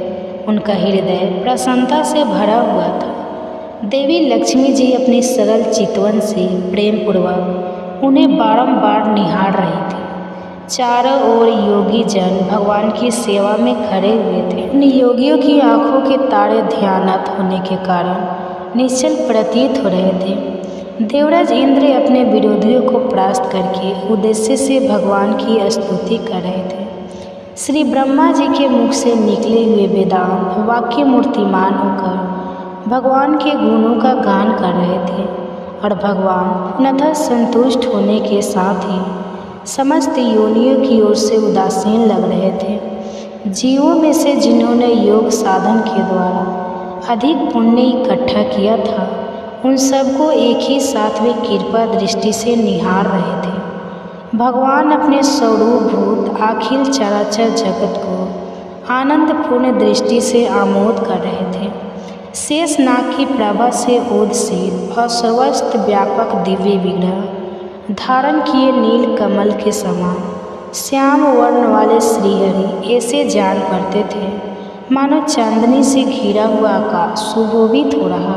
उनका हृदय प्रसन्नता से भरा हुआ था। देवी लक्ष्मी जी अपनी सरल चितवन से प्रेम पूर्वक उन्हें बारंबार निहार रही थी। चारों ओर योगी जन भगवान की सेवा में खड़े हुए थे। उन योगियों की आंखों के तारे ध्यानस्थ होने के कारण निश्चल प्रतीत हो रहे थे। देवराज इंद्र अपने विरोधियों को परास्त करके उद्देश्य से भगवान की स्तुति कर रहे थे। श्री ब्रह्मा जी के मुख से निकले हुए वेदांत वाक्य मूर्तिमान होकर भगवान के गुणों का गान कर रहे थे और भगवान पूर्णतः संतुष्ट होने के साथ ही समस्त योनियों की ओर से उदासीन लग रहे थे। जीवों में से जिन्होंने योग साधन के द्वारा अधिक पुण्य इकट्ठा किया था उन सबको एक ही साथ वे कृपा दृष्टि से निहार रहे थे। भगवान अपने स्वरूपभूत अखिल चराचर जगत को आनंदपूर्ण दृष्टि से आमोद कर रहे थे। शेष नाग की प्रभा से ओदशील और सर्वस्त्र व्यापक दिव्य विग्रह धारण किए नील कमल के समान श्याम वर्ण वाले श्रीहरि ऐसे जान पड़ते थे मानो चांदनी से घिरा हुआ आकाश सुशोभित हो रहा।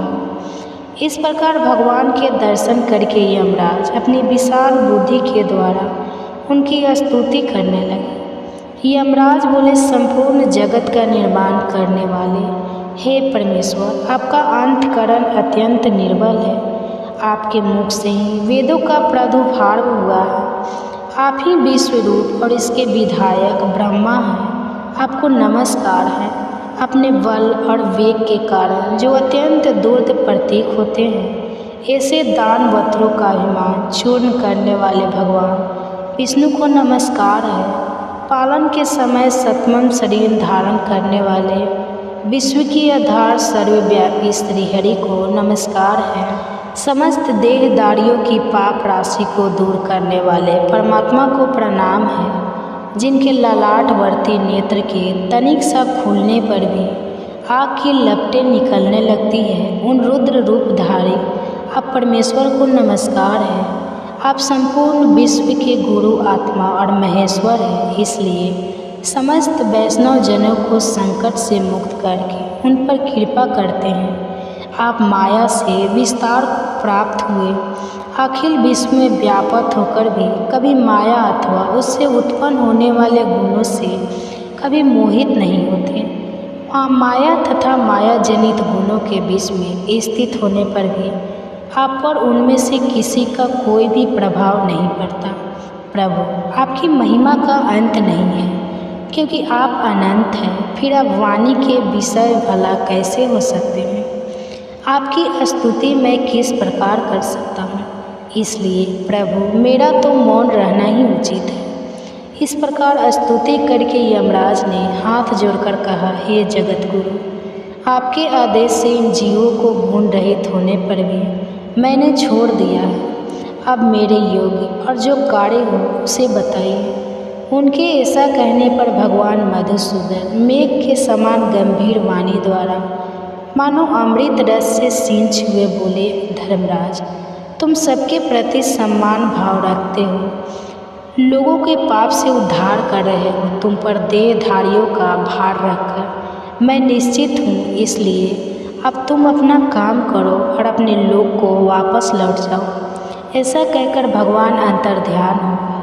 इस प्रकार भगवान के दर्शन करके यमराज अपनी विशाल बुद्धि के द्वारा उनकी स्तुति करने लगे। यमराज बोले, संपूर्ण जगत का निर्माण करने वाले हे परमेश्वर, आपका अंतःकरण अत्यंत निर्बल है। आपके मुख से ही वेदों का प्रादुर्भाव हुआ है। आप ही विश्व रूप और इसके विधायक ब्रह्मा हैं। आपको नमस्कार है। अपने बल और वेग के कारण जो अत्यंत दूर प्रतीक होते हैं, ऐसे दानवत्रों का अभिमान चूर्ण करने वाले भगवान विष्णु को नमस्कार है। पालन के समय सतमम शरीर धारण करने वाले विश्व की आधार सर्वव्यापी श्रीहरि को नमस्कार है। समस्त देहदारियों की पाप राशि को दूर करने वाले परमात्मा को प्रणाम है। जिनके ललाटवर्ती नेत्र के तनिक सा फूलने पर भी आग की लपटें निकलने लगती है, उन रुद्र रूपधारी आप परमेश्वर को नमस्कार है। आप संपूर्ण विश्व के गुरु आत्मा और महेश्वर हैं। इसलिए समस्त वैष्णव जनों को संकट से मुक्त करके उन पर कृपा करते हैं। आप माया से विस्तार को प्राप्त हुए अखिल विश्व में व्यापक होकर भी कभी माया अथवा उससे उत्पन्न होने वाले गुणों से कभी मोहित नहीं होते। माया तथा माया जनित गुणों के बीच में स्थित होने पर भी आप पर उनमें से किसी का कोई भी प्रभाव नहीं पड़ता। प्रभु, आपकी महिमा का अंत नहीं है, क्योंकि आप अनंत हैं। फिर आप वाणी के विषय भला कैसे हो सकते हैं? आपकी स्तुति मैं किस प्रकार कर सकता हूँ? इसलिए प्रभु, मेरा तो मौन रहना ही उचित है। इस प्रकार स्तुति करके यमराज ने हाथ जोड़कर कहा, हे जगत गुरु, आपके आदेश से इन जीवों को गुण रहित होने पर भी मैंने छोड़ दिया है। अब मेरे योगी और जो कार्य हो उसे बताइए। उनके ऐसा कहने पर भगवान मधुसूदन मेघ के समान गंभीर वाणी द्वारा मानो अमृत रस से सींच हुए बोले, धर्मराज, तुम सबके प्रति सम्मान भाव रखते हो, लोगों के पाप से उद्धार कर रहे हो। तुम पर देहधारियों का भार रखकर मैं निश्चित हूँ। इसलिए अब तुम अपना काम करो और अपने लोक को वापस लौट जाओ। ऐसा कहकर भगवान अंतर्ध्यान हो गए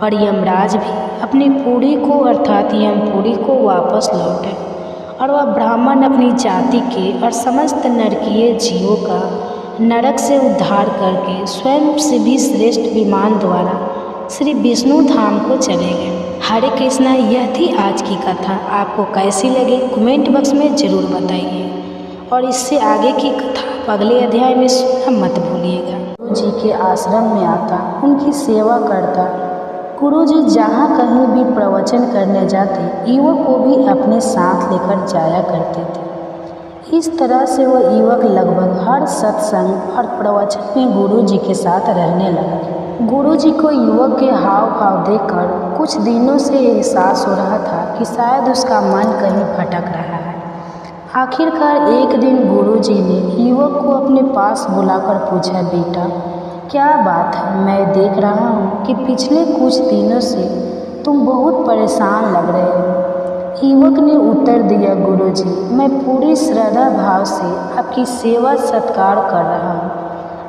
और यमराज भी अपनी पूरी को अर्थात यमपुरी को वापस लौटे और वह ब्राह्मण अपनी जाति के और समस्त नरकीय जीवों का नरक से उद्धार करके स्वयं से भी श्रेष्ठ विमान द्वारा श्री विष्णु धाम को चले गए। हरे कृष्णा। यह थी आज की कथा। आपको कैसी लगी कमेंट बॉक्स में ज़रूर बताइए और इससे आगे की कथा अगले अध्याय में सुनना मत भूलिएगा। जी के आश्रम में आता, उनकी सेवा करता। गुरु जी जहाँ कहीं भी प्रवचन करने जाते, युवक को भी अपने साथ लेकर जाया करते थे। इस तरह से वह युवक लगभग हर सत्संग और प्रवचन में गुरु जी के साथ रहने लगा। गुरु जी को युवक के हाव भाव देखकर कुछ दिनों से एहसास हो रहा था कि शायद उसका मन कहीं भटक रहा है। आखिरकार एक दिन गुरु जी ने युवक को अपने पास बुलाकर पूछा, बेटा क्या बात है? मैं देख रहा हूँ कि पिछले कुछ दिनों से तुम बहुत परेशान लग रहे हो। युवक ने उत्तर दिया, गुरुजी, मैं पूरी श्रद्धा भाव से आपकी सेवा सत्कार कर रहा हूँ।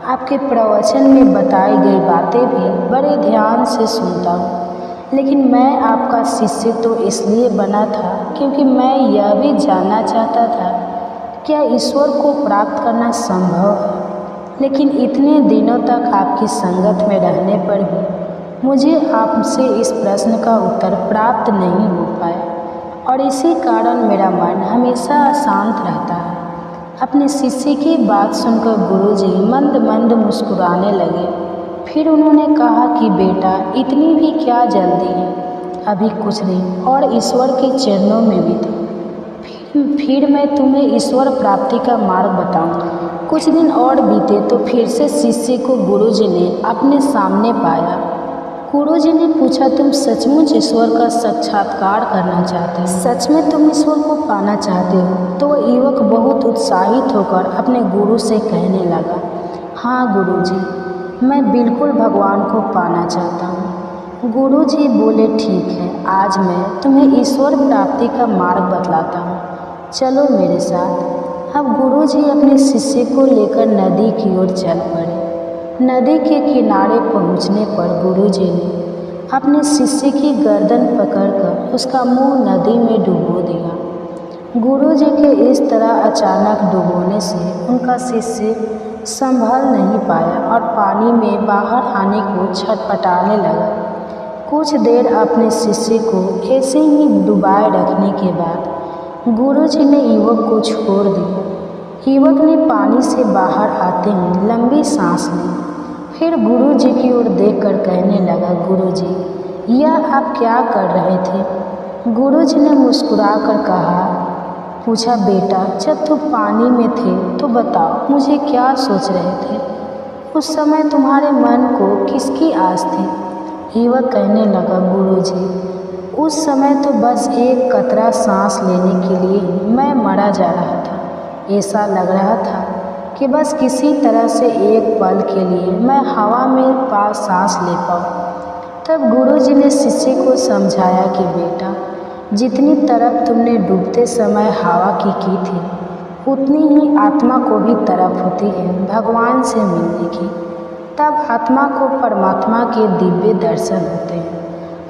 आपके प्रवचन में बताई गई बातें भी बड़े ध्यान से सुनता हूँ, लेकिन मैं आपका शिष्य तो इसलिए बना था क्योंकि मैं यह भी जानना चाहता था क्या ईश्वर को प्राप्त करना संभव है। लेकिन इतने दिनों तक आपकी संगत में रहने पर भी मुझे आपसे इस प्रश्न का उत्तर प्राप्त नहीं हो पाया और इसी कारण मेरा मन हमेशा अशांत रहता है। अपने शिष्य की बात सुनकर गुरुजी मंद मंद मुस्कुराने लगे। फिर उन्होंने कहा कि बेटा इतनी भी क्या जल्दी है, अभी कुछ दिन और ईश्वर के चरणों में भी था, फिर मैं तुम्हें ईश्वर प्राप्ति का मार्ग बताऊंगा। कुछ दिन और बीते तो फिर से शिष्य को गुरुजी ने अपने सामने पाया। गुरुजी ने पूछा, तुम सचमुच ईश्वर का साक्षात्कार करना चाहते हो? सच में तुम ईश्वर को पाना चाहते हो? तो वह युवक बहुत उत्साहित होकर अपने गुरु से कहने लगा, हाँ गुरुजी, मैं बिल्कुल भगवान को पाना चाहता हूँ। गुरुजी बोले, ठीक है, आज मैं तुम्हें ईश्वर प्राप्ति का मार्ग बतलाता हूँ, चलो मेरे साथ। अब गुरुजी अपने शिष्य को लेकर नदी की ओर चल पड़े। नदी के किनारे पहुंचने पर गुरुजी ने अपने शिष्य की गर्दन पकड़कर उसका मुंह नदी में डुबो दिया। गुरुजी के इस तरह अचानक डुबोने से उनका शिष्य संभल नहीं पाया और पानी में बाहर आने को छटपटाने लगा। कुछ देर अपने शिष्य को ऐसे ही डुबाए रखने के बाद गुरुजी ने युवक को छोड़ दिया। युवक ने पानी से बाहर आते ही लंबी सांस ली। फिर गुरुजी की ओर देखकर कहने लगा, गुरुजी, यह आप क्या कर रहे थे? गुरुजी ने मुस्कुराकर पूछा, बेटा जब तुम पानी में थे तो बताओ मुझे क्या सोच रहे थे? उस समय तुम्हारे मन को किसकी आस थी? युवक कहने लगा, गुरुजी, उस समय तो बस एक कतरा सांस लेने के लिए मैं मरा जा रहा था। ऐसा लग रहा था कि बस किसी तरह से एक पल के लिए मैं हवा में सांस ले पाऊँ। तब गुरुजी ने शिष्य को समझाया कि बेटा, जितनी तरफ तुमने डूबते समय हवा की थी, उतनी ही आत्मा को भी तरफ होती है भगवान से मिलने की। तब आत्मा को परमात्मा के दिव्य दर्शन होते हैं।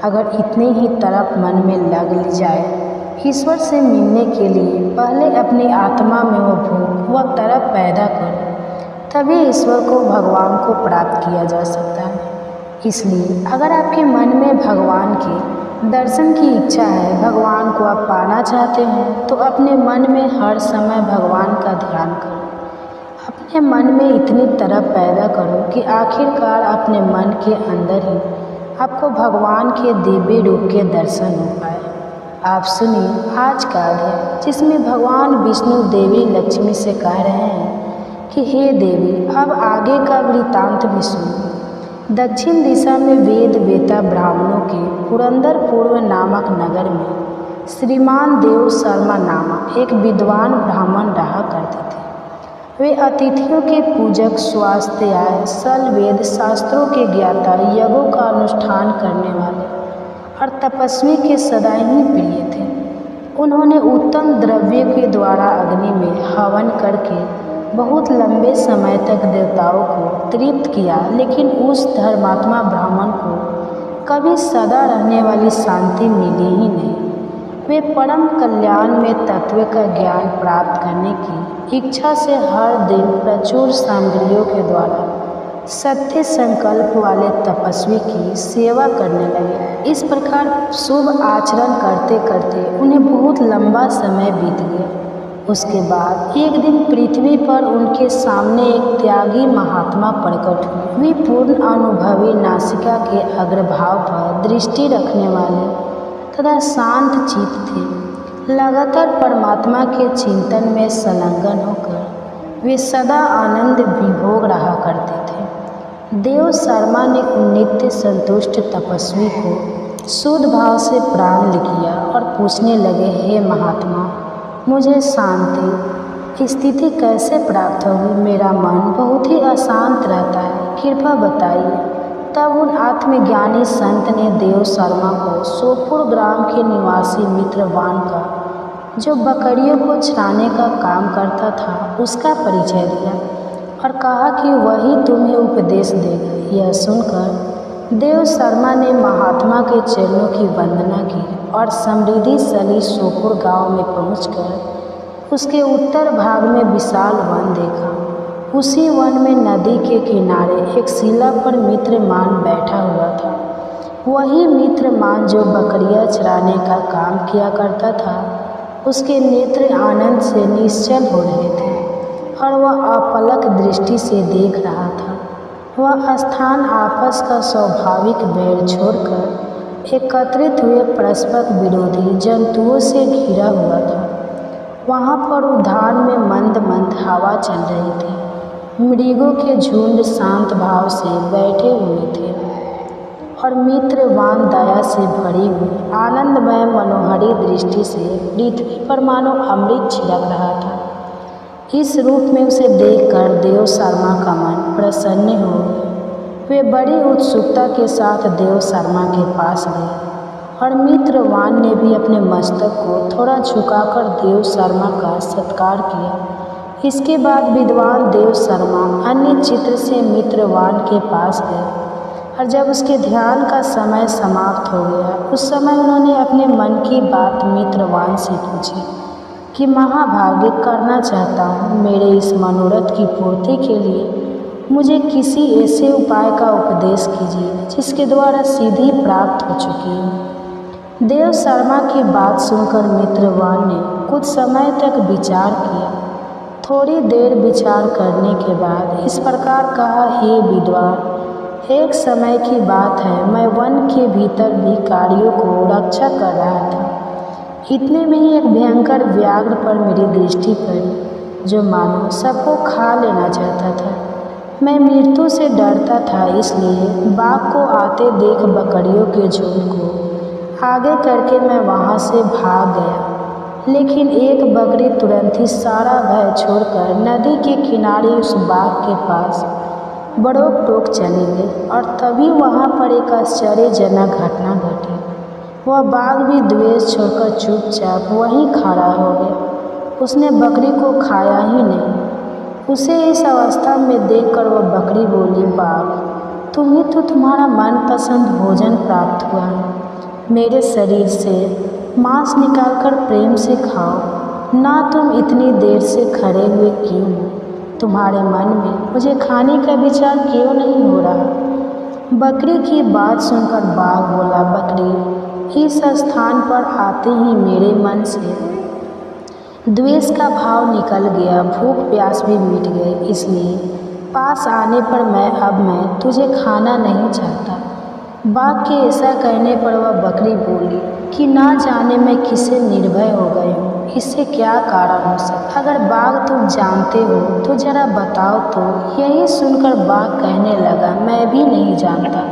अगर इतनी ही तरफ मन में लग ली जाए ईश्वर से मिलने के लिए, पहले अपनी आत्मा में वो भूख व तरफ पैदा करो, तभी ईश्वर को भगवान को प्राप्त किया जा सकता है। इसलिए अगर आपके मन में भगवान के दर्शन की इच्छा है, भगवान को आप पाना चाहते हैं, तो अपने मन में हर समय भगवान का ध्यान करो। अपने मन में इतनी तरफ पैदा करो कि आखिरकार अपने मन के अंदर ही आपको भगवान के दिव्य रूप के दर्शन हो पाए। आप सुनिए आज का अध्याय, जिसमें भगवान विष्णु देवी लक्ष्मी से कह रहे हैं कि हे देवी, अब आगे का वृत्तांत भी सुनो। दक्षिण दिशा में वेद वेता ब्राह्मणों के पुरंदरपुर नामक नगर में श्रीमान देव शर्मा नामक एक विद्वान ब्राह्मण रहा करते थे। वे अतिथियों के पूजक, स्वास्थ्याय, सल वेद शास्त्रों के ज्ञाता, यज्ञों का अनुष्ठान करने वाले और तपस्वी के सदा ही प्रिय थे। उन्होंने उत्तम द्रव्य के द्वारा अग्नि में हवन करके बहुत लंबे समय तक देवताओं को तृप्त किया, लेकिन उस धर्मात्मा ब्राह्मण को कभी सदा रहने वाली शांति मिली ही नहीं। वे परम कल्याण में तत्व का ज्ञान प्राप्त करने की इच्छा से हर दिन प्रचुर सामग्रियों के द्वारा सत्य संकल्प वाले तपस्वी की सेवा करने लगे। इस प्रकार शुभ आचरण करते करते उन्हें बहुत लंबा समय बीत गया। उसके बाद एक दिन पृथ्वी पर उनके सामने एक त्यागी महात्मा प्रकट हुए। वे पूर्ण अनुभवी नासिका के अग्रभाव पर दृष्टि रखने वाले तथा शांत चित्त थे। लगातार परमात्मा के चिंतन में संलग्न होकर वे सदा आनंद विभोग रहा करते थे। देव शर्मा ने उन नित्य संतुष्ट तपस्वी को शुद्ध भाव से प्रणाम किया और पूछने लगे, हे महात्मा, मुझे शांति स्थिति कैसे प्राप्त होगी? मेरा मन बहुत ही अशांत रहता है, कृपा बताइए। तब उन आत्मज्ञानी संत ने देव शर्मा को सोपुर ग्राम के निवासी मित्रवान का, जो बकरियों को चराने का काम करता था, उसका परिचय दिया और कहा कि वही तुम्हें उपदेश देगा। यह सुनकर देव शर्मा ने महात्मा के चरणों की वंदना की और समृद्धिशाली सोपुर गांव में पहुंचकर उसके उत्तर भाग में विशाल वन देखा। उसी वन में नदी के किनारे एक शिला पर मित्रमान बैठा हुआ था। वही मित्रमान जो बकरियां चराने का काम किया करता था। उसके नेत्र आनंद से निश्चल हो रहे थे और वह अपलक दृष्टि से देख रहा था। वह स्थान आपस का स्वाभाविक बैर छोड़कर एकत्रित हुए परस्पर विरोधी जंतुओं से घिरा हुआ था। वहाँ पर उद्यान में मंद मंद हवा चल रही थी। मृगों के झुंड शांत भाव से बैठे हुए थे और मित्रवान दया से भरी हुई आनंदमय मनोहरी दृष्टि से पृथ्वी पर मानो अमृत छिड़क रहा था। इस रूप में उसे देखकर देव शर्मा का मन प्रसन्न हो गया। वे बड़ी उत्सुकता के साथ देव शर्मा के पास गए और मित्रवान ने भी अपने मस्तक को थोड़ा झुकाकर देव शर्मा का सत्कार किया। इसके बाद विद्वान देव शर्मा अन्य चित्र से मित्रवान के पास गए और जब उसके ध्यान का समय समाप्त हो गया, उस समय उन्होंने अपने मन की बात मित्रवान से पूछी कि महाभाग्य करना चाहता हूँ, मेरे इस मनोरथ की पूर्ति के लिए मुझे किसी ऐसे उपाय का उपदेश कीजिए जिसके द्वारा सिद्धि प्राप्त हो चुकी है। देव शर्मा की बात सुनकर मित्रवान ने कुछ समय तक विचार किया। थोड़ी देर विचार करने के बाद इस प्रकार कहा, हे विद्वान, एक समय की बात है, मैं वन के भीतर भिखारियों को रक्षा कर रहा था। इतने में ही एक भयंकर व्याघ्र पर मेरी दृष्टि पड़ी, जो मानो सबको खा लेना चाहता था। मैं मृत्यु से डरता था, इसलिए बाघ को आते देख बकरियों के झुंड को आगे करके मैं वहाँ से भाग गया। लेकिन एक बकरी तुरंत ही सारा भय छोड़कर नदी के किनारे उस बाघ के पास बड़ोक-टोक चली गई और तभी वहाँ पर एक आश्चर्यजनक घटना घटी। वह बाघ भी द्वेष छोड़कर चुपचाप वहीं खड़ा हो गया। उसने बकरी को खाया ही नहीं। उसे इस अवस्था में देखकर वह बकरी बोली, बाघ, तुम्हें तो तुम्हारा मनपसंद भोजन प्राप्त हुआ है। मेरे शरीर से मांस निकालकर प्रेम से खाओ ना। तुम इतनी देर से खड़े हुए क्यों हो? तुम्हारे मन में मुझे खाने का विचार क्यों नहीं हो रहा? बकरी की बात सुनकर बाघ बोला, बकरी, इस स्थान पर आते ही मेरे मन से द्वेष का भाव निकल गया, भूख प्यास भी मिट गई। इसलिए पास आने पर मैं तुझे खाना नहीं चाहता। बाघ के ऐसा कहने पर वह बकरी बोली कि ना जाने मैं किससे निर्भय हो गई हूँ, इससे क्या कारण हो सकता? अगर बाघ तुम जानते हो तो जरा बताओ तो। यही सुनकर बाघ कहने लगा, मैं भी नहीं जानता।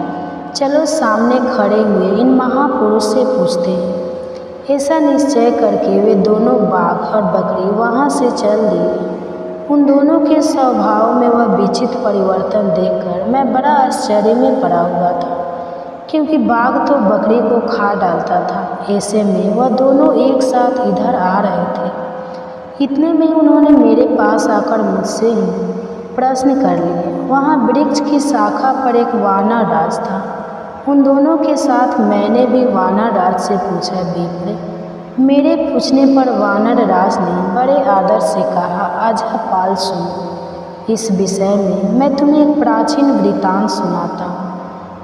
चलो सामने खड़े हुए इन महापुरुष से पूछते हैं। ऐसा निश्चय करके वे दोनों बाघ और बकरी वहाँ से चल दिए। उन दोनों के स्वभाव में वह विचित्र परिवर्तन देखकर मैं बड़ा आश्चर्य में पड़ा हुआ था, क्योंकि बाघ तो बकरी को खा डालता था। ऐसे में वह दोनों एक साथ इधर आ रहे थे। इतने में उन्होंने मेरे पास आकर मुझसे ही प्रश्न कर लिए। वहाँ वृक्ष की शाखा पर एक वानर राज था। उन दोनों के साथ मैंने भी वानर राज से पूछा, विप्र। मेरे पूछने पर वानर राज ने बड़े आदर से कहा, अजहपाल सुनो, इस विषय में मैं तुम्हें एक प्राचीन वृत्तांत सुनाता हूँ।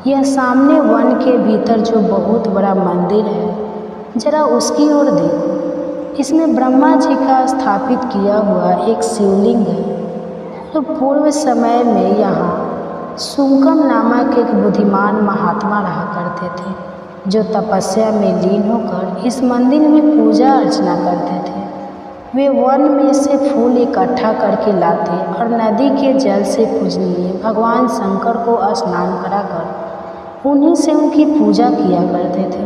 यह सामने वन के भीतर जो बहुत बड़ा मंदिर है, जरा उसकी ओर देखो। इसमें ब्रह्मा जी का स्थापित किया हुआ एक शिवलिंग है। तो पूर्व समय में यहाँ सुंकम नामक एक बुद्धिमान महात्मा रहा करते थे, जो तपस्या में लीन होकर इस मंदिर में पूजा अर्चना करते थे। वे वन में से फूल इकट्ठा करके लाते और नदी के जल से पूजनीय भगवान शंकर को स्नान कराकर उन्हीं से उनकी पूजा किया करते थे।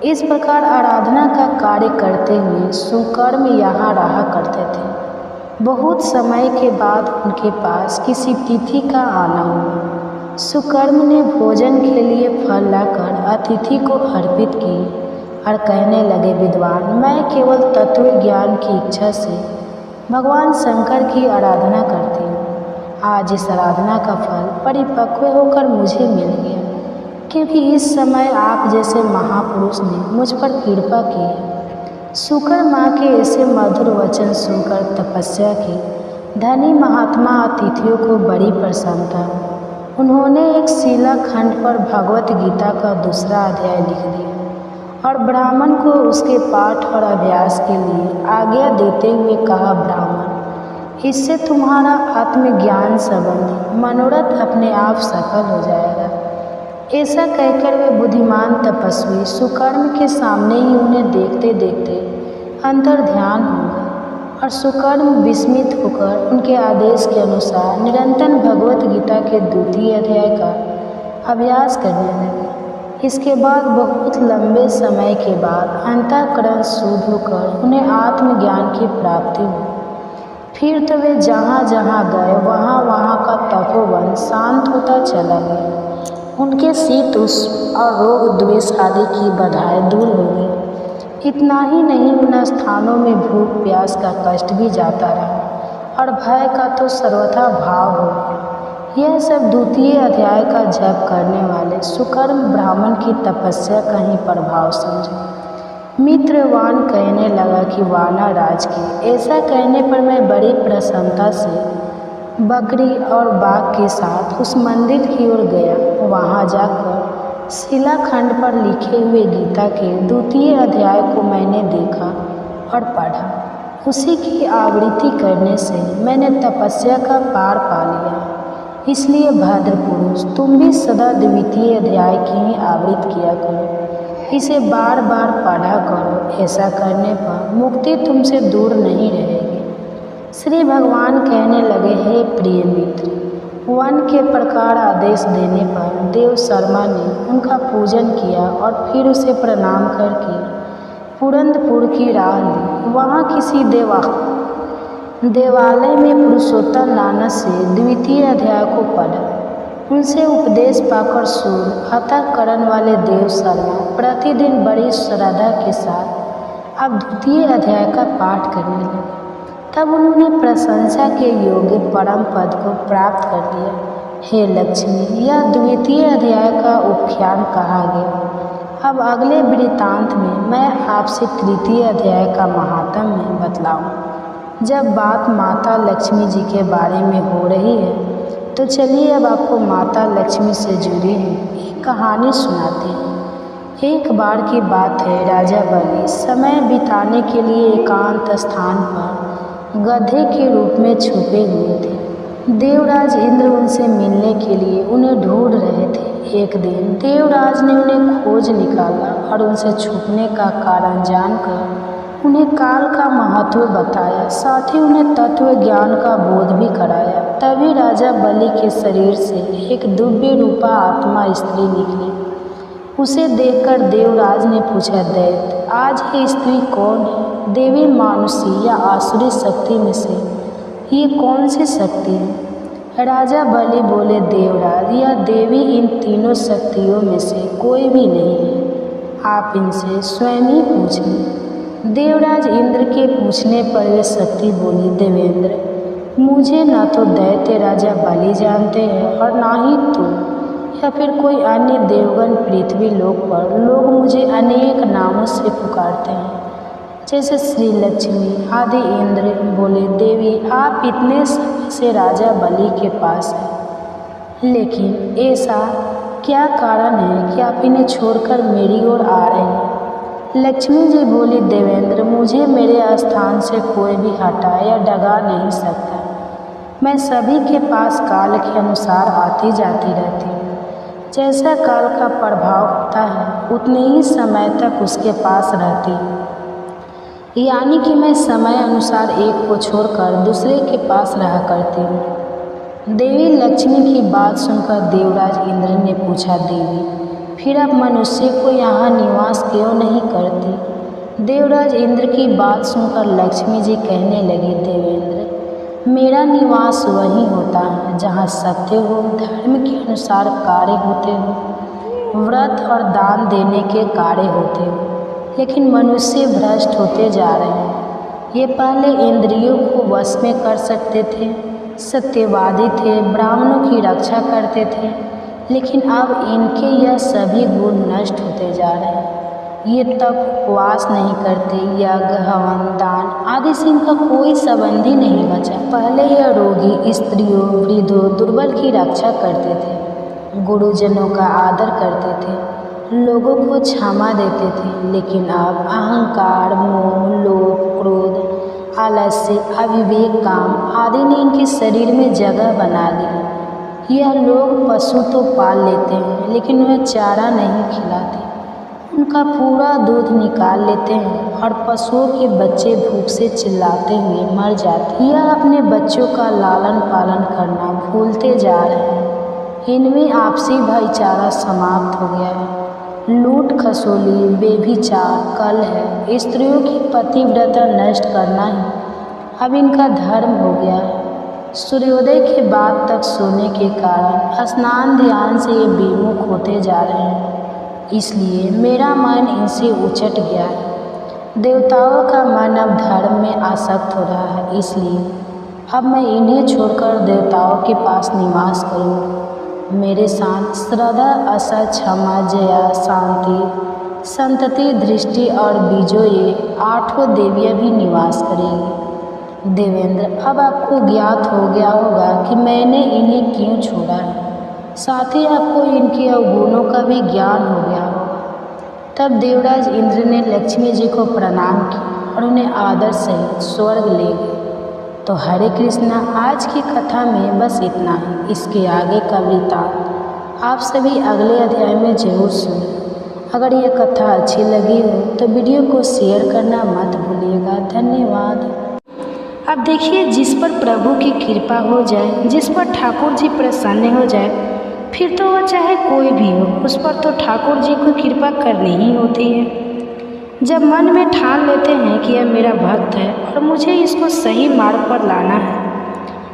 इस प्रकार आराधना का कार्य करते हुए सुकर्म यहाँ रहा करते थे। बहुत समय के बाद उनके पास किसी तिथि का आना हुआ। सुकर्म ने भोजन के लिए फल लाकर अतिथि को अर्पित किए और कहने लगे, विद्वान, मैं केवल तत्व ज्ञान की इच्छा से भगवान शंकर की आराधना करती हूँ। आज इस आराधना का फल परिपक्व होकर मुझे मिल गया, क्योंकि इस समय आप जैसे महापुरुष ने मुझ पर कृपा की है। शुक्र माँ के ऐसे मधुर वचन सुनकर तपस्या की धनी महात्मा अतिथियों को बड़ी प्रसन्नता। उन्होंने एक शिलाखंड पर भगवत गीता का दूसरा अध्याय लिख दिया और ब्राह्मण को उसके पाठ और अभ्यास के लिए आज्ञा देते हुए कहा, ब्राह्मण, इससे तुम्हारा आत्मज्ञान संबंधी मनोरथ अपने आप सफल हो जाएगा। ऐसा कहकर वे बुद्धिमान तपस्वी सुकर्म के सामने ही उन्हें देखते देखते अंतर ध्यान हो गए और सुकर्म विस्मित होकर उनके आदेश के अनुसार निरंतर भगवत गीता के द्वितीय अध्याय का अभ्यास करने लगे। इसके बाद बहुत लंबे समय के बाद अंतःकरण शुद्ध होकर उन्हें आत्मज्ञान की प्राप्ति हुई। फिर तो वे जहाँ जहाँ गए वहाँ वहाँ का तपोवन शांत होता चला गया। उनके शीत उष्ण और रोग द्वेष आदि की बाधाएं दूर हो गई। इतना ही नहीं, उन स्थानों में भूख प्यास का कष्ट भी जाता रहा और भय का तो सर्वथा भाव हो गया। यह सब द्वितीय अध्याय का जप करने वाले सुकर्म ब्राह्मण की तपस्या का ही प्रभाव समझे। मित्रवान कहने लगा कि वानर राज के ऐसा कहने पर मैं बड़ी प्रसन्नता से बकरी और बाघ के साथ उस मंदिर की ओर गया। वहाँ जाकर शिलाखंड पर लिखे हुए गीता के द्वितीय अध्याय को मैंने देखा और पढ़ा। उसी की आवृत्ति करने से मैंने तपस्या का पार पा लिया। इसलिए भद्र पुरुष, तुम भी सदा द्वितीय अध्याय की ही आवृत्ति किया करो, इसे बार बार पढ़ा करो। ऐसा करने पर मुक्ति तुमसे दूर नहीं रहेगी। श्री भगवान कहने लगे, हे प्रिय मित्र, वन के प्रकार आदेश देने पर देव शर्मा ने उनका पूजन किया और फिर उसे प्रणाम करके पुरंदपुर की राह ली। वहाँ किसी देवालय में पुरुषोत्तम नानक से द्वितीय अध्याय को पढ़ा। उनसे उपदेश पाकर सूर्य अंतःकरण वाले देव शर्मा प्रतिदिन बड़ी श्रद्धा के साथ अब द्वितीय अध्याय का पाठ करने लगे। तब उन्होंने प्रशंसा के योग्य परम पद को प्राप्त कर लिया। हे लक्ष्मी, यह द्वितीय अध्याय का उपाख्यान कहा गया। अब अगले वृत्तांत में मैं आपसे तृतीय अध्याय का महात्म्य बतलाऊँ। जब बात माता लक्ष्मी जी के बारे में हो रही है तो चलिए अब आपको माता लक्ष्मी से जुड़ी हुई एक कहानी सुनाते हैं। एक बार की बात है, राजा बलि समय बिताने के लिए एकांत स्थान पर गधे के रूप में छुपे हुए थे। देवराज इंद्र उनसे मिलने के लिए उन्हें ढूंढ रहे थे। एक दिन देवराज ने उन्हें खोज निकाला और उनसे छुपने का कारण जानकर उन्हें काल का महत्व बताया, साथ ही उन्हें तत्व ज्ञान का बोध भी कराया। तभी राजा बलि के शरीर से एक दिव्य रूपा आत्मा स्त्री निकली। उसे देखकर देवराज ने पूछा, दैत्य, आज ये स्त्री कौन है? देवी, मानुषी या आसुरी शक्ति में से ये कौन सी शक्ति है? राजा बलि बोले, देवराज, यह देवी इन तीनों शक्तियों में से कोई भी नहीं है, आप इनसे स्वयं ही पूछें। देवराज इंद्र के पूछने पर वे शक्ति बोली, देवेंद्र, मुझे न तो दैत्य राजा बलि जानते हैं और ना ही तू या फिर कोई अन्य देवगण पृथ्वी लोक पर लोग मुझे अनेक नामों से पुकारते हैं, जैसे श्री लक्ष्मी आदि। इंद्र बोले, देवी, आप इतने समय से राजा बलि के पास हैं, लेकिन ऐसा क्या कारण है कि आप इन्हें छोड़कर मेरी ओर आ रहे हैं? लक्ष्मी जी बोली, देवेंद्र, मुझे मेरे स्थान से कोई भी हटा या डगा नहीं सकता। मैं सभी के पास काल के अनुसार आती जाती रहती हूँ। जैसा काल का प्रभाव होता है उतने ही समय तक उसके पास रहती हूँ, यानी कि मैं समय अनुसार एक को छोड़कर दूसरे के पास रहा करती हूँ। देवी लक्ष्मी की बात सुनकर देवराज इंद्र ने पूछा, देवी, फिर आप मनुष्य को यहाँ निवास क्यों नहीं करती? देवराज इंद्र की बात सुनकर लक्ष्मी जी कहने लगी, देवेंद्र, मेरा निवास वही होता है जहाँ सत्य हो, धर्म के अनुसार कार्य होते हो, व्रत और दान देने के कार्य होते हो। लेकिन मनुष्य भ्रष्ट होते जा रहे हैं। ये पहले इंद्रियों को वश में कर सकते थे, सत्यवादी थे, ब्राह्मणों की रक्षा करते थे, लेकिन अब इनके यह सभी गुण नष्ट होते जा रहे हैं। ये तप उपवास नहीं करते, यज्ञ हवन दान आदि से इनका कोई संबंध ही नहीं बचा। पहले यह रोगी स्त्रियों, वृद्धों, दुर्बल की रक्षा करते थे, गुरुजनों का आदर करते थे, लोगों को क्षमा देते थे, लेकिन अब अहंकार, मोह, लोभ, क्रोध, आलस्य, अविवेक, काम आदि ने इनके शरीर में जगह बना ली। यह लोग पशु तो पाल लेते हैं, लेकिन वह चारा नहीं खिलाते, उनका पूरा दूध निकाल लेते हैं और पशुओं के बच्चे भूख से चिल्लाते हुए मर जाते हैं। यह अपने बच्चों का लालन पालन करना भूलते जा रहे हैं। इनमें आपसी भाईचारा समाप्त हो गया है। लूट खसोली, बेभिचार, कलह, स्त्रियों की पतिव्रता नष्ट करना ही अब इनका धर्म हो गया है। सूर्योदय के बाद तक सोने के कारण स्नान ध्यान से ये विमुख होते जा रहे हैं। इसलिए मेरा मन इनसे उचट गया है। देवताओं का मन अब धर्म में आसक्त हो रहा है, इसलिए अब मैं इन्हें छोड़कर देवताओं के पास निवास करूँ। मेरे साथ श्रद्धा, आशा, क्षमा, जया, शांति, संतति, दृष्टि और बीजो ये 8 देवियाँ भी निवास करेंगी। देवेंद्र, अब आपको ज्ञात हो गया होगा कि मैंने इन्हें क्यों छोड़ा है। साथ ही आपको इनके अवगुणों का भी ज्ञान हो गया होगा। तब देवराज इंद्र ने लक्ष्मी जी को प्रणाम किया और उन्हें आदर सहित स्वर्ग ले गए। तो हरे कृष्णा, आज की कथा में बस इतना ही। इसके आगे का वृत्तांत आप सभी अगले अध्याय में जरूर सुनें। अगर यह कथा अच्छी लगी हो तो वीडियो को शेयर करना मत भूलिएगा। धन्यवाद। अब देखिए, जिस पर प्रभु की कृपा हो जाए, जिस पर ठाकुर जी प्रसन्न हो जाए, फिर तो वह चाहे कोई भी हो, उस पर तो ठाकुर जी को कृपा करनी ही होती है। जब मन में ठान लेते हैं कि यह मेरा भक्त है और मुझे इसको सही मार्ग पर लाना है,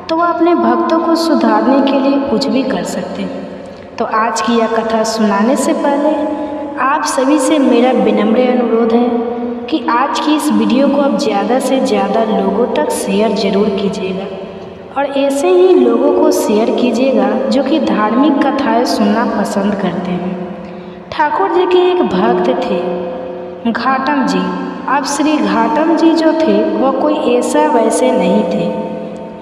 तो वह अपने भक्तों को सुधारने के लिए कुछ भी कर सकते हैं। तो आज की यह कथा सुनाने से पहले आप सभी से मेरा विनम्र अनुरोध है कि आज की इस वीडियो को आप ज़्यादा से ज़्यादा लोगों तक शेयर ज़रूर कीजिएगा और ऐसे ही लोगों को शेयर कीजिएगा जो कि धार्मिक कथाएं सुनना पसंद करते हैं। ठाकुर जी के एक भक्त थे घाटम जी। अब श्री घाटम जी जो थे वह कोई ऐसा वैसे नहीं थे,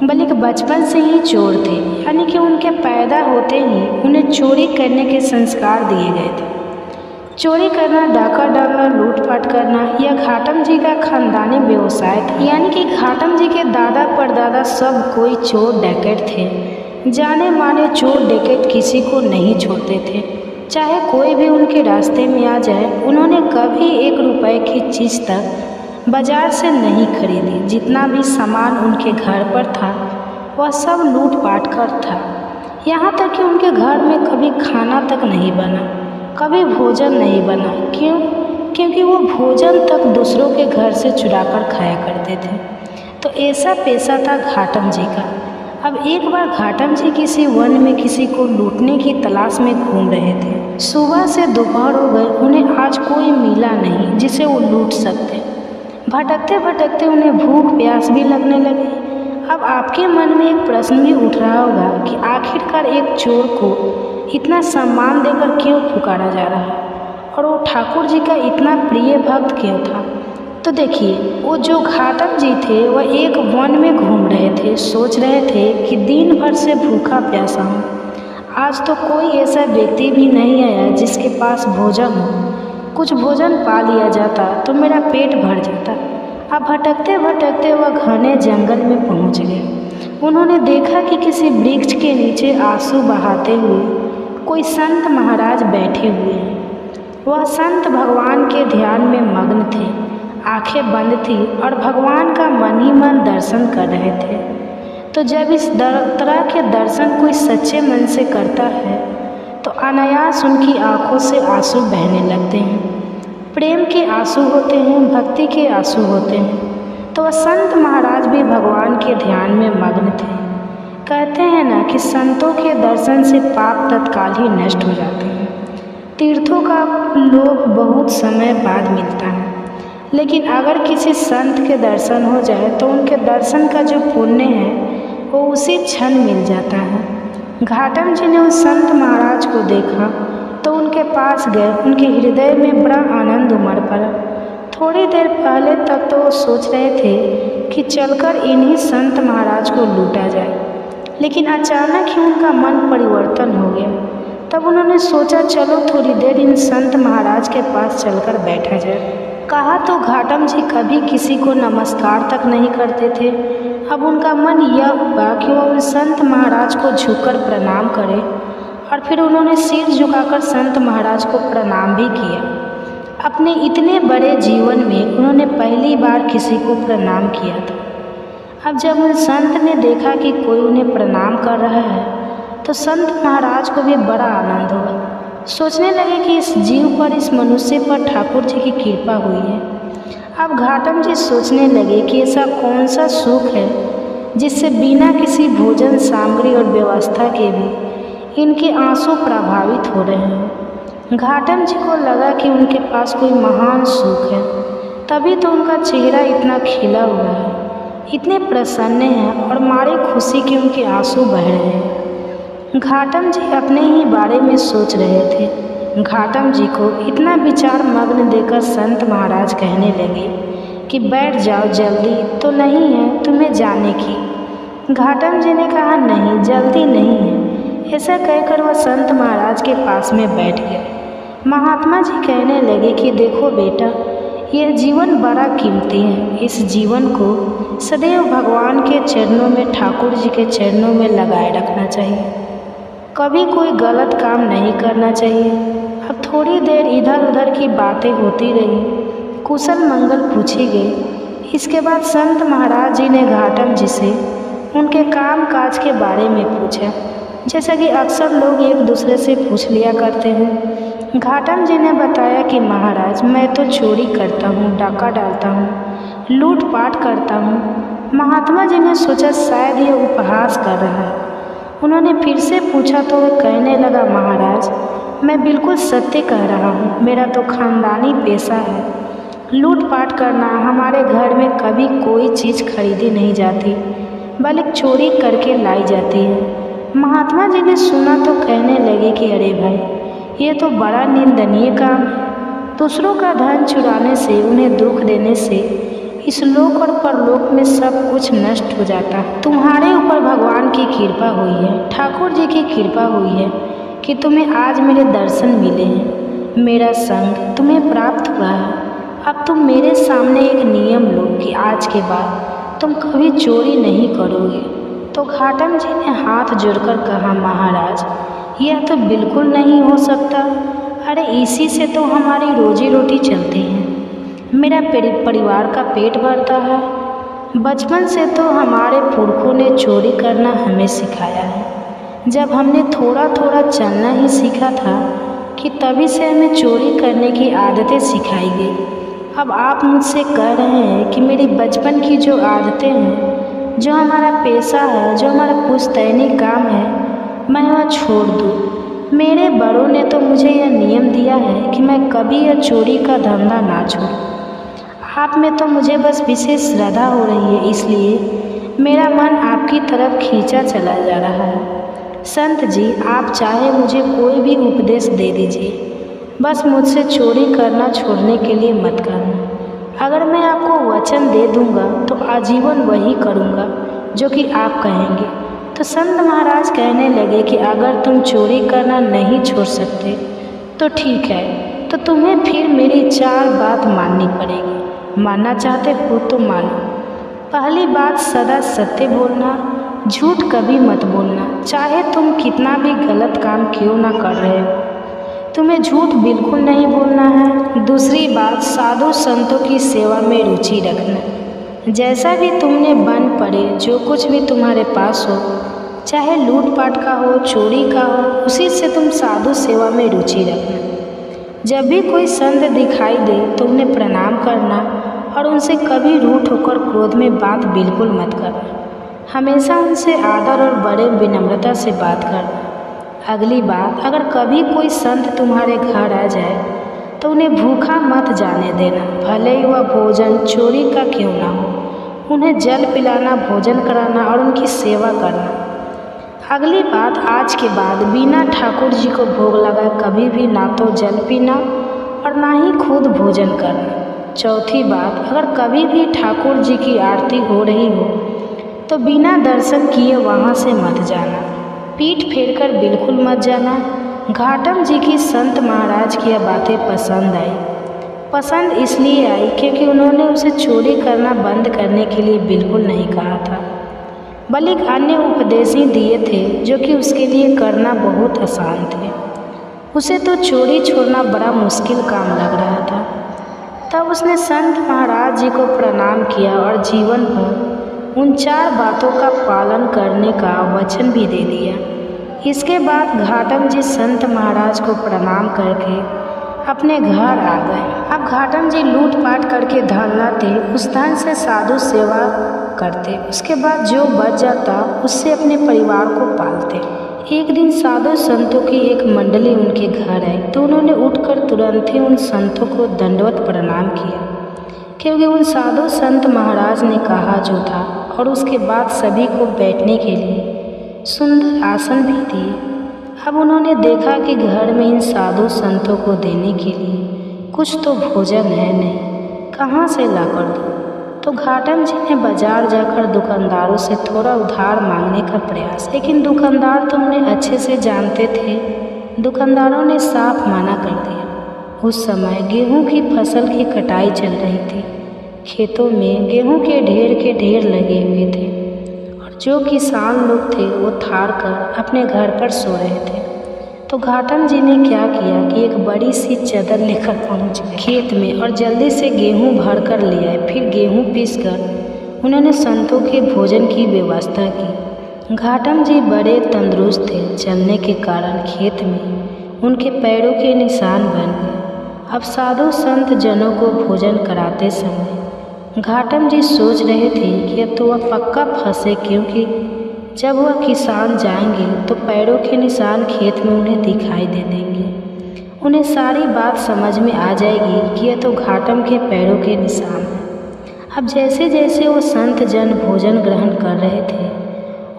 बल्कि बचपन से ही चोर थे, यानी कि उनके पैदा होते ही उन्हें चोरी करने के संस्कार दिए गए थे। चोरी करना, डाका डालना, लूटपाट करना यह घाटम जी का खानदानी व्यवसाय था। यानी कि घाटम जी के दादा परदादा सब कोई चोर डकैत थे। जाने माने चोर डकैत किसी को नहीं छोड़ते थे, चाहे कोई भी उनके रास्ते में आ जाए। उन्होंने कभी 1 रुपए की चीज़ तक बाजार से नहीं खरीदी। जितना भी सामान उनके घर पर था वह सब लूटपाट कर था। यहाँ तक कि उनके घर में कभी खाना तक नहीं बना, कभी भोजन नहीं बना। क्यों? क्योंकि वो भोजन तक दूसरों के घर से चुरा कर खाया करते थे। तो ऐसा पेशा था घाटम जी का। अब एक बार घाटम जी किसी वन में किसी को लूटने की तलाश में घूम रहे थे। सुबह से दोपहर हो गए, उन्हें आज कोई मिला नहीं जिसे वो लूट सकते। भटकते भटकते उन्हें भूख प्यास भी लगने लगी। अब आपके मन में एक प्रश्न भी उठ रहा होगा कि आखिरकार एक चोर को इतना सम्मान देकर क्यों पुकारा जा रहा है और वो ठाकुर जी का इतना प्रिय भक्त क्यों था। तो देखिए, वो जो घाटम जी थे वह एक वन में घूम रहे थे। सोच रहे थे कि दिन भर से भूखा प्यासा हूँ, आज तो कोई ऐसा व्यक्ति भी नहीं आया जिसके पास भोजन हो। कुछ भोजन पा लिया जाता तो मेरा पेट भर जाता। अब भटकते भटकते वह घने जंगल में पहुंच गए। उन्होंने देखा कि किसी वृक्ष के नीचे आंसू बहाते हुए कोई संत महाराज बैठे हुए हैं। वह संत भगवान के ध्यान में मग्न थे, आंखें बंद थी और भगवान का मन ही मन दर्शन कर रहे थे। तो जब इस तरह के दर्शन कोई सच्चे मन से करता है तो अनायास उनकी आंखों से आंसू बहने लगते हैं। प्रेम के आंसू होते हैं, भक्ति के आंसू होते हैं। तो वह संत महाराज भी भगवान के ध्यान में मग्न थे। कहते हैं ना कि संतों के दर्शन से पाप तत्काल ही नष्ट हो जाते हैं। तीर्थों का लोभ बहुत समय बाद मिलता है, लेकिन अगर किसी संत के दर्शन हो जाए तो उनके दर्शन का जो पुण्य है वो उसी क्षण मिल जाता है। घाटम जी ने उस संत महाराज को देखा तो उनके पास गए। उनके हृदय में बड़ा आनंद उमड़ पड़ा। थोड़ी देर पहले तक तो वो सोच रहे थे कि चलकर इन्हीं संत महाराज को लूटा जाए, लेकिन अचानक ही उनका मन परिवर्तन हो गया। तब उन्होंने सोचा चलो थोड़ी देर इन संत महाराज के पास चलकर बैठा जाए। कहा तो घाटम जी कभी किसी को नमस्कार तक नहीं करते थे। अब उनका मन यह हुआ कि वह उन संत महाराज को झुककर प्रणाम करें, और फिर उन्होंने सिर झुकाकर संत महाराज को प्रणाम भी किया। अपने इतने बड़े जीवन में उन्होंने पहली बार किसी को प्रणाम किया था। अब जब उन संत ने देखा कि कोई उन्हें प्रणाम कर रहा है तो संत महाराज को भी बड़ा आनंद हुआ। सोचने लगे कि इस जीव पर, इस मनुष्य पर ठाकुर जी की कृपा हुई है। अब घाटम जी सोचने लगे कि ऐसा कौन सा सुख है जिससे बिना किसी भोजन सामग्री और व्यवस्था के भी इनके आंसू प्रभावित हो रहे हैं। घाटम जी को लगा कि उनके पास कोई महान सुख है, तभी तो उनका चेहरा इतना खिला हुआ है, इतने प्रसन्न हैं और मारे खुशी के उनके आंसू बह रहे हैं। घाटम जी अपने ही बारे में सोच रहे थे। घाटम जी को इतना विचार मग्न देकर संत महाराज कहने लगे कि बैठ जाओ, जल्दी तो नहीं है तुम्हें जाने की। घाटम जी ने कहा नहीं, जल्दी नहीं है। ऐसा कहकर वह संत महाराज के पास में बैठ गए। महात्मा जी कहने लगे कि देखो बेटा, यह जीवन बड़ा कीमती है। इस जीवन को सदैव भगवान के चरणों में, ठाकुर जी के चरणों में लगाए रखना चाहिए। कभी कोई गलत काम नहीं करना चाहिए। अब थोड़ी देर इधर उधर की बातें होती रही, कुशल मंगल पूछी गई। इसके बाद संत महाराज जी ने घाटम जी से उनके काम काज के बारे में पूछा, जैसा कि अक्सर लोग एक दूसरे से पूछ लिया करते हैं। घाटम जी ने बताया कि महाराज मैं तो चोरी करता हूँ, डाका डालता हूँ, लूटपाट करता हूँ। महात्मा जी ने सोचा शायद ये उपहास कर रहा है। उन्होंने फिर से पूछा तो वह कहने लगा महाराज मैं बिल्कुल सत्य कह रहा हूँ, मेरा तो खानदानी पेशा है। लूटपाट करना। हमारे घर में कभी कोई चीज़ खरीदी नहीं जाती, बल्कि चोरी करके लाई जाती है। महात्मा जी ने सुना तो कहने लगे कि अरे भाई ये तो बड़ा निंदनीय काम है। दूसरों का धन चुराने से, उन्हें दुख देने से इस लोक और परलोक में सब कुछ नष्ट हो जाता है। तुम्हारे ऊपर भगवान की कृपा हुई है, ठाकुर जी की कृपा हुई है कि तुम्हें आज मेरे दर्शन मिले हैं, मेरा संग तुम्हें प्राप्त हुआ है। अब तुम मेरे सामने एक नियम लो कि आज के बाद तुम कभी चोरी नहीं करोगे। तो घाटम जी ने हाथ जोड़कर कहा महाराज यह तो बिल्कुल नहीं हो सकता। अरे इसी से तो हमारी रोजी रोटी चलती है, मेरा परिवार का पेट भरता है। बचपन से तो हमारे पुरखों ने चोरी करना हमें सिखाया है। जब हमने थोड़ा थोड़ा चलना ही सीखा था कि तभी से हमें चोरी करने की आदतें सिखाई गई। अब आप मुझसे कह रहे हैं कि मेरी बचपन की जो आदतें हैं, जो हमारा पेशा है, जो हमारा पुश्तैनी काम है, मैं वह छोड़ दूँ। मेरे बड़ों ने तो मुझे यह नियम दिया है कि मैं कभी यह चोरी का धंधा ना छोड़ूं। आप में तो मुझे बस विशेष श्रद्धा हो रही है, इसलिए मेरा मन आपकी तरफ खींचा चला जा रहा है। संत जी आप चाहे मुझे कोई भी उपदेश दे दीजिए, बस मुझसे चोरी करना छोड़ने के लिए मत करना। अगर मैं आपको वचन दे दूंगा तो आजीवन वही करूंगा जो कि आप कहेंगे। तो संत महाराज कहने लगे कि अगर तुम चोरी करना नहीं छोड़ सकते तो ठीक है, तो तुम्हें फिर मेरी 4 बात माननी पड़ेगी। मानना चाहते हो तो मानो। पहली बात, सदा सत्य बोलना, झूठ कभी मत बोलना, चाहे तुम कितना भी गलत काम क्यों ना कर रहे हो, तुम्हें झूठ बिल्कुल नहीं बोलना है। दूसरी बात, साधु संतों की सेवा में रुचि रखना। जैसा भी तुमने बन पड़े, जो कुछ भी तुम्हारे पास हो, चाहे लूटपाट का हो, चोरी का हो, उसी से तुम साधु सेवा में रुचि रखना। जब भी कोई संत दिखाई दे तो उन्हें प्रणाम करना और उनसे कभी रूठ होकर क्रोध में बात बिल्कुल मत करना। हमेशा उनसे आदर और बड़े विनम्रता से बात करना। अगली बात, अगर कभी कोई संत तुम्हारे घर आ जाए तो उन्हें भूखा मत जाने देना, भले ही वह भोजन चोरी का क्यों ना हो। उन्हें जल पिलाना, भोजन कराना और उनकी सेवा करना। अगली बात, आज के बाद बिना ठाकुर जी को भोग लगाए कभी भी ना तो जल पीना और ना ही खुद भोजन करना। चौथी बात, अगर कभी भी ठाकुर जी की आरती हो रही हो तो बिना दर्शन किए वहाँ से मत जाना, पीठ फेरकर बिल्कुल मत जाना। घाटम जी की संत महाराज की यह बातें पसंद आई। पसंद इसलिए आई क्योंकि उन्होंने उसे चोरी करना बंद करने के लिए बिल्कुल नहीं कहा था, बल्कि अन्य उपदेश ही दिए थे जो कि उसके लिए करना बहुत आसान थे। उसे तो चोरी छोड़ना बड़ा मुश्किल काम लग रहा था। तब उसने संत महाराज जी को प्रणाम किया और जीवन भर उन 4 बातों का पालन करने का वचन भी दे दिया। इसके बाद घाटम जी संत महाराज को प्रणाम करके अपने घर आ गए। अब घाटम जी लूटपाट करके धन लाते, उस धन से साधु सेवा करते, उसके बाद जो बच जाता उससे अपने परिवार को पालते। एक दिन साधु संतों की एक मंडली उनके घर आई तो उन्होंने उठकर तुरंत ही उन संतों को दंडवत प्रणाम किया, क्योंकि उन साधु संत महाराज ने कहा जो था, और उसके बाद सभी को बैठने के लिए सुंदर आसन भी दिए। अब उन्होंने देखा कि घर में इन साधु संतों को देने के लिए कुछ तो भोजन है नहीं, कहाँ से ला कर दूँ। तो घाटम जी ने बाजार जाकर दुकानदारों से थोड़ा उधार मांगने का प्रयास, लेकिन दुकानदार तो उन्हें अच्छे से जानते थे। दुकानदारों ने साफ मना कर दिया। उस समय गेहूं की फसल की कटाई चल रही थी। खेतों में गेहूं के ढेर लगे हुए थे और जो किसान लोग थे वो थार कर अपने घर पर सो रहे थे। तो घाटम जी ने क्या किया कि एक बड़ी सी चादर लेकर पहुंच गए खेत में और जल्दी से गेहूं भर कर ले आए। फिर गेहूं पीस कर उन्होंने संतों के भोजन की व्यवस्था की। घाटम जी बड़े तंदुरुस्त थे, चलने के कारण खेत में उनके पैरों के निशान बन गए। अब साधु संत जनों को भोजन कराते समय घाटम जी सोच रहे थे कि अब तो वह पक्का फंसे, क्योंकि जब वह किसान जाएंगे तो पैरों के निशान खेत में उन्हें दिखाई दे देंगे। उन्हें सारी बात समझ में आ जाएगी कि यह तो घाटम के पैरों के निशान हैं। अब जैसे जैसे वो संत जन भोजन ग्रहण कर रहे थे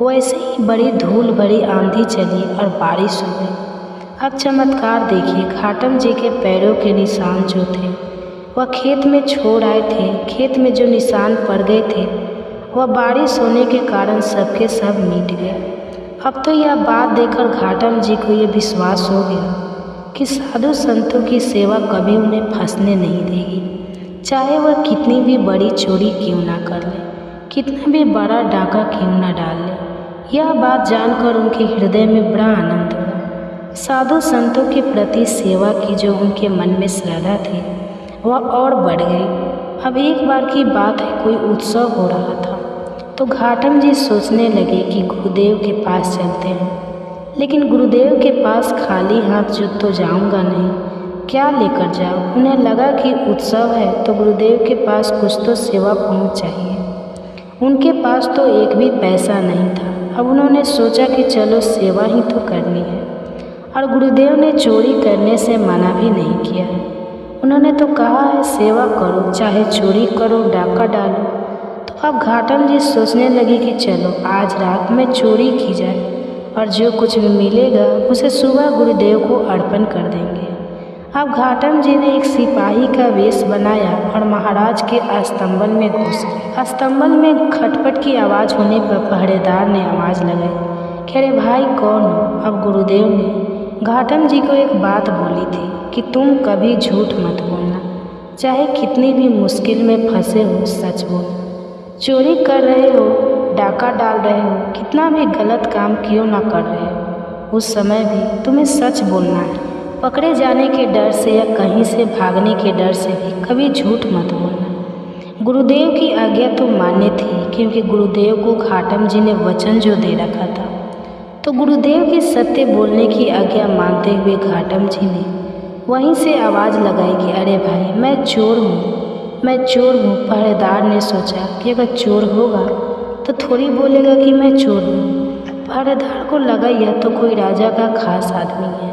वैसे ही बड़ी धूल भरी आंधी चली और बारिश हो गई। अब चमत्कार देखिए, घाटम जी के पैरों के निशान जो थे वह खेत में छोड़ आए थे। खेत में जो निशान पड़ गए थे वह बारिश होने के कारण सबके सब मिट गए। अब तो यह बात देखकर घाटम जी को यह विश्वास हो गया कि साधु संतों की सेवा कभी उन्हें फंसने नहीं देगी, चाहे वह कितनी भी बड़ी चोरी क्यों ना कर ले, कितना भी बड़ा डाका क्यों ना डाल ले। यह बात जानकर उनके हृदय में बड़ा आनंद हुआ। साधु संतों के प्रति सेवा की जो उनके मन में श्रद्धा थी वह और बढ़ गई। अब एक बार की बात है, कोई उत्सव हो रहा था तो घाटम जी सोचने लगे कि गुरुदेव के पास चलते हैं, लेकिन गुरुदेव के पास खाली हाथ जो तो जाऊंगा नहीं, क्या लेकर जाऊं। उन्हें लगा कि उत्सव है तो गुरुदेव के पास कुछ तो सेवा पहुंच चाहिए। उनके पास तो एक भी पैसा नहीं था। अब उन्होंने सोचा कि चलो सेवा ही तो करनी है, और गुरुदेव ने चोरी करने से मना भी नहीं किया है। उन्होंने तो कहा है सेवा करो, चाहे चोरी करो, डाका डालो। तो अब घाटम जी सोचने लगे कि चलो आज रात में चोरी की जाए और जो कुछ भी मिलेगा उसे सुबह गुरुदेव को अर्पण कर देंगे। अब घाटम जी ने एक सिपाही का वेश बनाया और महाराज के अस्तंबल में घुस गए। अस्तंबल में खटपट की आवाज़ होने पर पहरेदार ने आवाज़ लगाई कि अरे भाई कौन हो। अब गुरुदेव ने घाटम जी को एक बात बोली थी कि तुम कभी झूठ मत बोलना, चाहे कितनी भी मुश्किल में फंसे हो सच बोलो। चोरी कर रहे हो, डाका डाल रहे हो, कितना भी गलत काम क्यों ना कर रहे हो, उस समय भी तुम्हें सच बोलना है। पकड़े जाने के डर से या कहीं से भागने के डर से भी कभी झूठ मत बोलना। गुरुदेव की आज्ञा तो मान्य थी, क्योंकि गुरुदेव को घाटम जी ने वचन जो दे रखा था, तो गुरुदेव की सत्य बोलने की आज्ञा मानते हुए घाटम जी ने वहीं से आवाज़ लगाई कि अरे भाई, मैं चोर हूँ, मैं चोर हूँ। पहरेदार ने सोचा कि अगर चोर होगा तो थोड़ी बोलेगा कि मैं चोर हूँ। पहरेदार को लगा यह तो कोई राजा का खास आदमी है,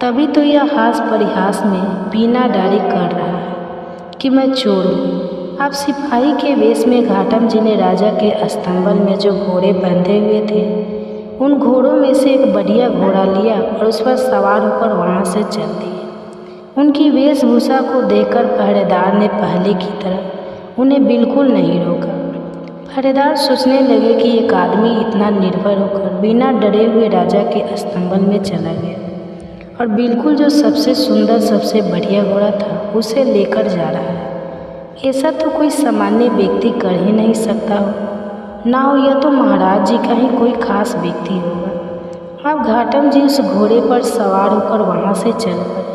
तभी तो यह हास परिहास में बीनादारी कर रहा है कि मैं चोर हूँ। अब सिपाही के वेश में घाटम जी ने राजा के अस्तंबल में जो घोड़े बंधे हुए थे, उन घोड़ों में से एक बढ़िया घोड़ा लिया और उस पर सवार होकर वहाँ से चल दिए। उनकी वेशभूषा को देखकर पहरेदार ने पहले की तरह उन्हें बिल्कुल नहीं रोका। पहरेदार सोचने लगे कि एक आदमी इतना निर्भय होकर बिना डरे हुए राजा के अस्तंबल में चला गया और बिल्कुल जो सबसे सुंदर, सबसे बढ़िया घोड़ा था उसे लेकर जा रहा है। ऐसा तो कोई सामान्य व्यक्ति कर ही नहीं सकता हो, ना हो यह तो महाराज जी का ही कोई खास व्यक्ति होगा। अब घाटम जी उस घोड़े पर सवार होकर वहाँ से चल पड़े।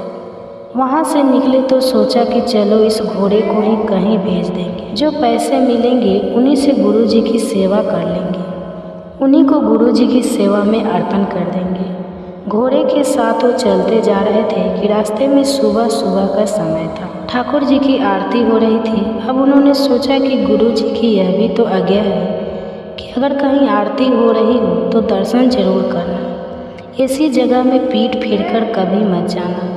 वहाँ से निकले तो सोचा कि चलो इस घोड़े को ही कहीं भेज देंगे, जो पैसे मिलेंगे उन्हीं से गुरु जी की सेवा कर लेंगे, उन्हीं को गुरु जी की सेवा में अर्पण कर देंगे। घोड़े के साथ वो चलते जा रहे थे कि रास्ते में सुबह सुबह का समय था। ठाकुर जी की आरती हो रही थी। अब उन्होंने सोचा कि गुरु जी की यह भी तो आज्ञा है कि अगर कहीं आरती हो रही हो तो दर्शन जरूर करना, ऐसी जगह में पीठ फेरकर कभी मत जाना।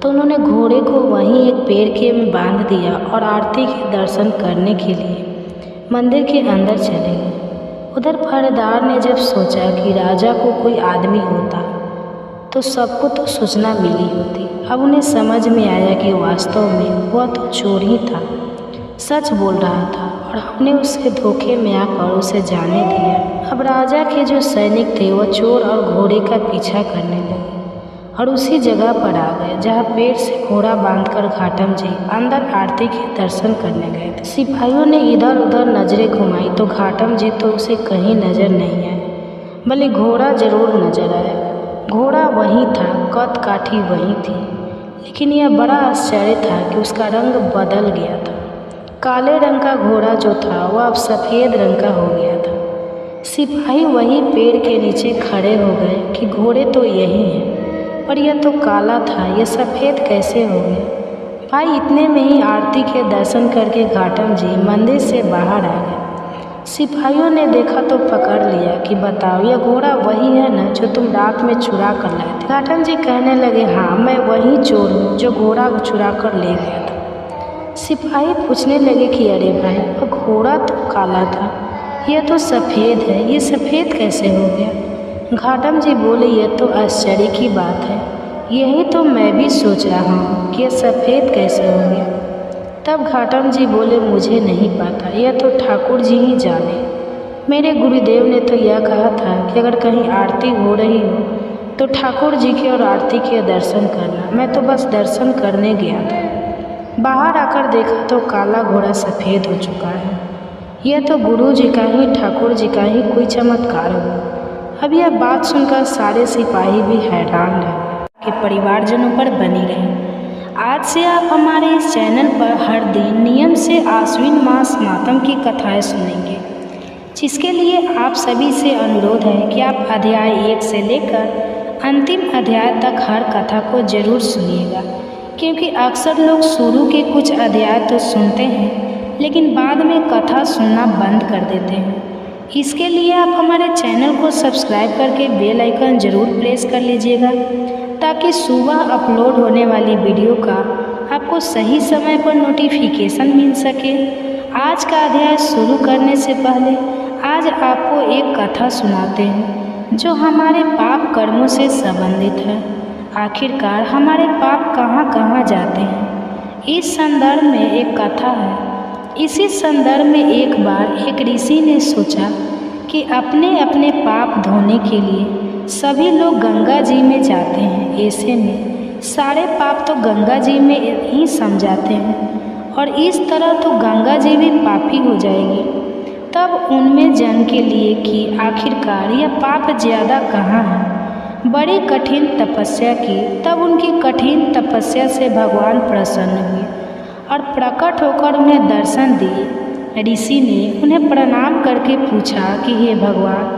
तो उन्होंने घोड़े को वहीं एक पेड़ के में बांध दिया और आरती के दर्शन करने के लिए मंदिर के अंदर चले गए। उधर पहरेदार ने जब सोचा कि राजा को कोई आदमी होता तो सबको तो सूचना मिली होती। अब उन्हें समझ में आया कि वास्तव में वह तो चोर ही था, सच बोल रहा था और हमने उसे धोखे में आकर उसे जाने दिया। अब राजा के जो सैनिक थे वह चोर और घोड़े का पीछा करने लगे और उसी जगह पर आ गए जहाँ पेड़ से घोड़ा बांधकर घाटम जी अंदर आरती के दर्शन करने गए थे। सिपाहियों ने इधर उधर नजरें घुमाई तो घाटम जी तो उसे कहीं नजर नहीं आए, भले घोड़ा जरूर नजर आया। घोड़ा वही था, कद काठी वही थी, लेकिन यह बड़ा आश्चर्य था कि उसका रंग बदल गया था। काले रंग का घोड़ा जो था वह अब सफ़ेद रंग का हो गया था। सिपाही वही पेड़ के नीचे खड़े हो गए कि घोड़े तो यही हैं, पर यह तो काला था, यह सफ़ेद कैसे हो गया। भाई इतने में ही आरती के दर्शन करके घाटम जी मंदिर से बाहर आ गए। सिपाहियों ने देखा तो पकड़ लिया कि बताओ, यह घोड़ा वही है ना जो तुम रात में चुरा कर लाए थे। घाटम जी कहने लगे, हाँ मैं वही चोर हूँ जो घोड़ा चुरा कर ले गया था। सिपाही पूछने लगे कि अरे भाई, वह घोड़ा तो काला था, यह तो सफ़ेद है, ये सफ़ेद कैसे हो गया। घाटम जी बोले, यह तो आश्चर्य की बात है, यही तो मैं भी सोच रहा हूँ कि यह सफ़ेद कैसे हो गया। तब घाटम जी बोले, मुझे नहीं पता, यह तो ठाकुर जी ही जाने। मेरे गुरुदेव ने तो यह कहा था कि अगर कहीं आरती हो रही हो तो ठाकुर जी के और आरती के दर्शन करना। मैं तो बस दर्शन करने गया था। बाहर आकर देखा तो काला घोड़ा सफ़ेद हो चुका है। यह तो गुरु जी का ही, ठाकुर जी का ही कोई चमत्कार हो। अब यह बात सुनकर सारे सिपाही भी हैरान रहे कि परिवारजनों पर बनी रहे। आज से आप हमारे इस चैनल पर हर दिन नियम से आश्विन मास मातम की कथाएं सुनेंगे, जिसके लिए आप सभी से अनुरोध है कि आप अध्याय 1 से लेकर अंतिम अध्याय तक हर कथा को जरूर सुनिएगा, क्योंकि अक्सर लोग शुरू के कुछ अध्याय तो सुनते हैं लेकिन बाद में कथा सुनना बंद कर देते हैं। इसके लिए आप हमारे चैनल को सब्सक्राइब करके बेल आइकन ज़रूर प्रेस कर लीजिएगा, ताकि सुबह अपलोड होने वाली वीडियो का आपको सही समय पर नोटिफिकेशन मिल सके। आज का अध्याय शुरू करने से पहले आज आपको एक कथा सुनाते हैं जो हमारे पाप कर्मों से संबंधित है। आखिरकार हमारे पाप कहाँ कहाँ जाते हैं, इस संदर्भ में एक कथा है। इसी संदर्भ में एक बार एक ऋषि ने सोचा कि अपने अपने पाप धोने के लिए सभी लोग गंगा जी में जाते हैं। ऐसे में सारे पाप तो गंगा जी में ही सम जाते हैं और इस तरह तो गंगा जी भी पापी हो जाएगी। तब उनमें जन के लिए कि आखिरकार यह पाप ज़्यादा कहाँ है। बड़ी कठिन तपस्या की। तब उनकी कठिन तपस्या से भगवान प्रसन्न हुए और प्रकट होकर उन्हें दर्शन दिए। ऋषि ने उन्हें प्रणाम करके पूछा कि हे भगवान,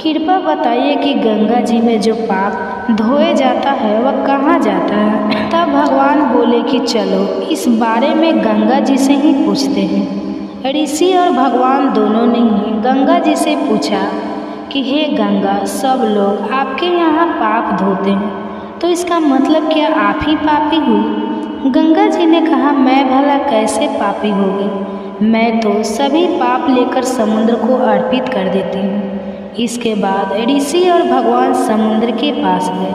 कृपा बताइए कि गंगा जी में जो पाप धोए जाता है वह कहाँ जाता है। तब भगवान बोले कि चलो इस बारे में गंगा जी से ही पूछते हैं। ऋषि और भगवान दोनों ने ही गंगा जी से पूछा कि हे गंगा, सब लोग आपके यहाँ पाप धोते हैं, तो इसका मतलब क्या आप ही पापी हुई? गंगा जी ने कहा, मैं भला कैसे पापी होगी? मैं तो सभी पाप लेकर समुद्र को अर्पित कर देती हूँ। इसके बाद ऋषि और भगवान समुद्र के पास गए